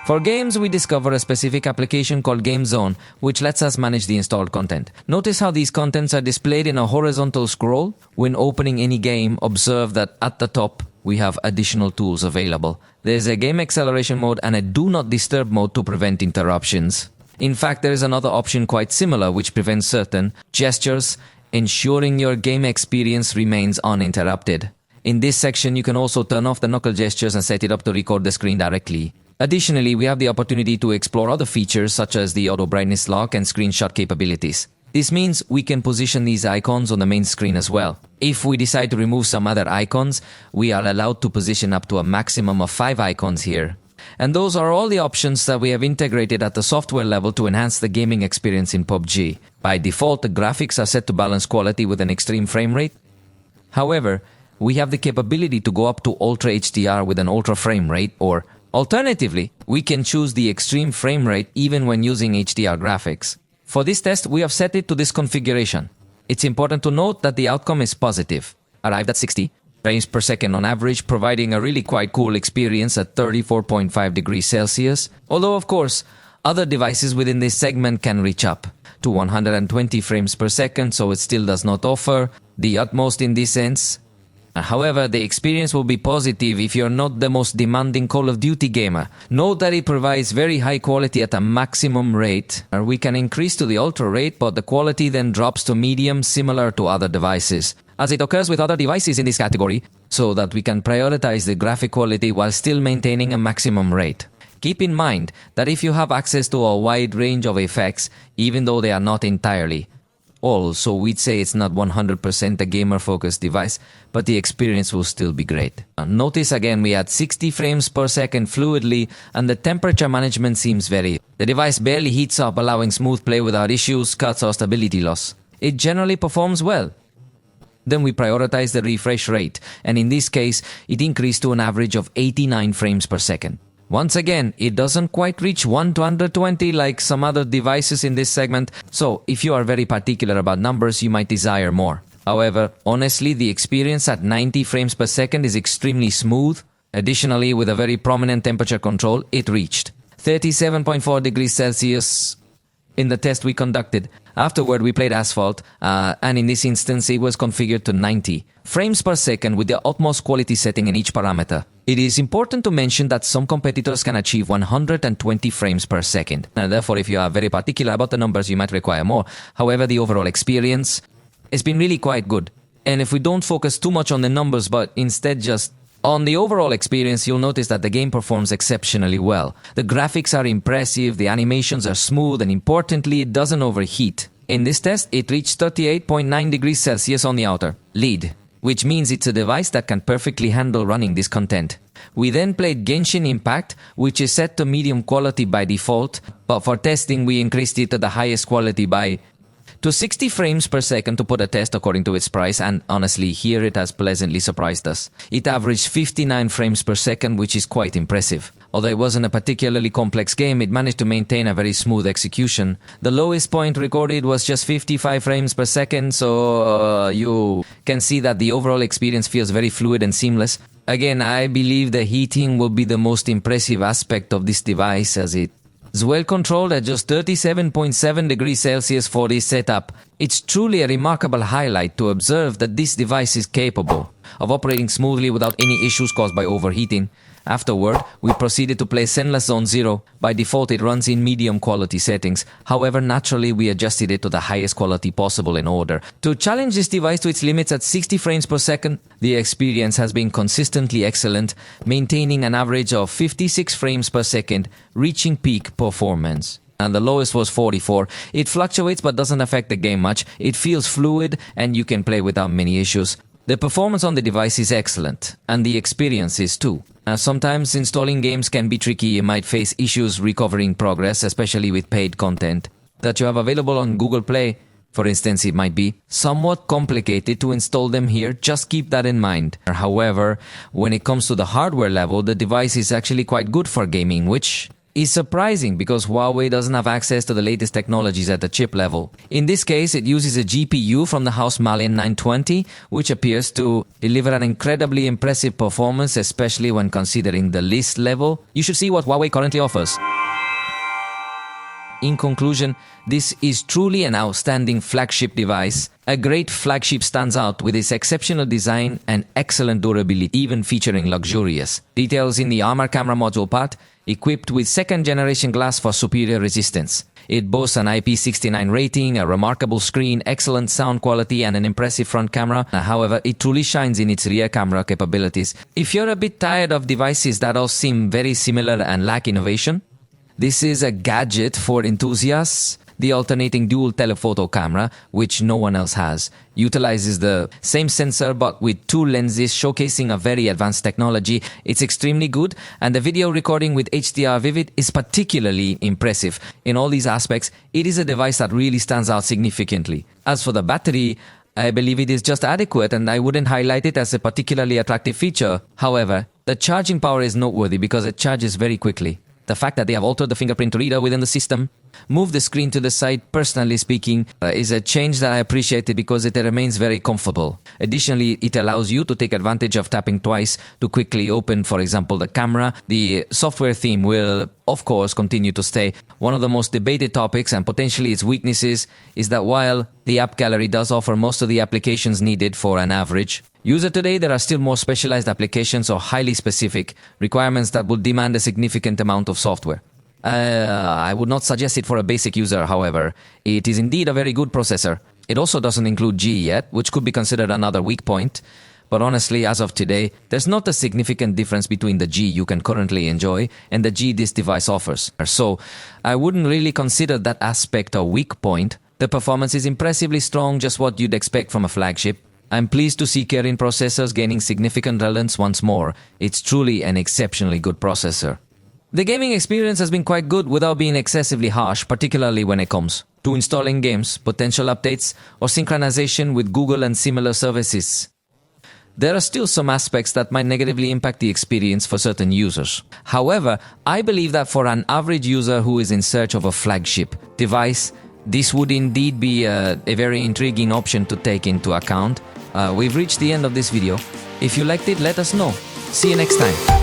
For games, we discover a specific application called Game Zone, which lets us manage the installed content. Notice how these contents are displayed in a horizontal scroll. When opening any game, observe that at the top, we have additional tools available. There's a game acceleration mode and a do not disturb mode to prevent interruptions. In fact, there is another option quite similar which prevents certain gestures, ensuring your game experience remains uninterrupted. In this section, you can also turn off the knuckle gestures and set it up to record the screen directly. Additionally, we have the opportunity to explore other features such as the auto brightness lock and screenshot capabilities. This means we can position these icons on the main screen as well. If we decide to remove some other icons, we are allowed to position up to a maximum of 5 icons here. And those are all the options that we have integrated at the software level to enhance the gaming experience in PUBG. By default, the graphics are set to balance quality with an extreme frame rate. However, we have the capability to go up to Ultra HDR with an ultra frame rate, or alternatively, we can choose the extreme frame rate even when using HDR graphics. For this test, we have set it to this configuration. It's important to note that the outcome is positive, arrived at 60 frames per second on average, providing a really quite cool experience at 34.5 degrees Celsius. Although, of course, other devices within this segment can reach up to 120 frames per second, so it still does not offer the utmost in this sense. However, the experience will be positive if you're not the most demanding Call of Duty gamer. Note that it provides very high quality at a maximum rate. We can increase to the ultra rate, but the quality then drops to medium, similar to other devices, as it occurs with other devices in this category, so that we can prioritize the graphic quality while still maintaining a maximum rate. Keep in mind that if you have access to a wide range of effects, even though they are not entirely all, so we'd say it's not 100% a gamer-focused device, but the experience will still be great. Notice again we had 60 frames per second fluidly, and the temperature management seems very. The device barely heats up, allowing smooth play without issues, cuts or stability loss. It generally performs well. Then we prioritize the refresh rate, and in this case, it increased to an average of 89 frames per second. Once again, it doesn't quite reach 1 to 120 like some other devices in this segment, so if you are very particular about numbers, you might desire more. However, honestly, the experience at 90 frames per second is extremely smooth. Additionally, with a very prominent temperature control, it reached 37.4 degrees Celsius in the test we conducted. Afterward, we played Asphalt, and in this instance, it was configured to 90 frames per second with the utmost quality setting in each parameter. It is important to mention that some competitors can achieve 120 frames per second, and therefore, if you are very particular about the numbers, you might require more. However, the overall experience has been really quite good. And if we don't focus too much on the numbers, but instead just on the overall experience, you'll notice that the game performs exceptionally well. The graphics are impressive, the animations are smooth, and importantly, it doesn't overheat. In this test, it reached 38.9 degrees Celsius on the outer lid, which means it's a device that can perfectly handle running this content. We then played Genshin Impact, which is set to medium quality by default, but for testing we increased it to the highest quality to 60 frames per second to put a test according to its price, and honestly, here it has pleasantly surprised us. It averaged 59 frames per second, which is quite impressive. Although it wasn't a particularly complex game, it managed to maintain a very smooth execution. The lowest point recorded was just 55 frames per second, so you can see that the overall experience feels very fluid and seamless. Again, I believe the heating will be the most impressive aspect of this device, as it is well controlled at just 37.7 degrees Celsius for this setup. It's truly a remarkable highlight to observe that this device is capable of operating smoothly without any issues caused by overheating. Afterward, we proceeded to play Zenless Zone Zero. By default, it runs in medium quality settings. However, naturally, we adjusted it to the highest quality possible in order to challenge this device to its limits at 60 frames per second. The experience has been consistently excellent, maintaining an average of 56 frames per second, reaching peak performance. And the lowest was 44. It fluctuates but doesn't affect the game much. It feels fluid and you can play without many issues. The performance on the device is excellent, and the experience is too. Sometimes installing games can be tricky. You might face issues recovering progress, especially with paid content that you have available on Google Play. For instance, it might be somewhat complicated to install them here. Just keep that in mind. However, when it comes to the hardware level, the device is actually quite good for gaming, which is surprising because Huawei doesn't have access to the latest technologies at the chip level. In this case, it uses a GPU from the house Mali 920, which appears to deliver an incredibly impressive performance, especially when considering the list level. You should see what Huawei currently offers. In conclusion, this is truly an outstanding flagship device. A great flagship stands out with its exceptional design and excellent durability, even featuring luxurious details in the armor camera module part, equipped with second-generation glass for superior resistance. It boasts an IP69 rating, a remarkable screen, excellent sound quality, and an impressive front camera. However, it truly shines in its rear camera capabilities. If you're a bit tired of devices that all seem very similar and lack innovation, this is a gadget for enthusiasts. The alternating dual telephoto camera, which no one else has, utilizes the same sensor but with two lenses, showcasing a very advanced technology. It's extremely good, and the video recording with HDR Vivid is particularly impressive. In all these aspects, it is a device that really stands out significantly. As for the battery, I believe it is just adequate, and I wouldn't highlight it as a particularly attractive feature. However, the charging power is noteworthy because it charges very quickly. The fact that they have altered the fingerprint reader within the system, moved the screen to the side, personally speaking, is a change that I appreciated because it remains very comfortable. Additionally, it allows you to take advantage of tapping twice to quickly open, for example, the camera. The software theme will, of course, continue to stay. One of the most debated topics and potentially its weaknesses is that while the app gallery does offer most of the applications needed for an average user today, there are still more specialized applications or highly specific requirements that would demand a significant amount of software. I would not suggest it for a basic user, however. It is indeed a very good processor. It also doesn't include G yet, which could be considered another weak point. But honestly, as of today, there's not a significant difference between the G you can currently enjoy and the G this device offers. So I wouldn't really consider that aspect a weak point. The performance is impressively strong, just what you'd expect from a flagship. I'm pleased to see Kirin processors gaining significant relevance once more. It's truly an exceptionally good processor. The gaming experience has been quite good without being excessively harsh, particularly when it comes to installing games, potential updates, or synchronization with Google and similar services. There are still some aspects that might negatively impact the experience for certain users. However, I believe that for an average user who is in search of a flagship device, this would indeed be a very intriguing option to take into account. We've reached the end of this video. If you liked it, let us know. See you next time.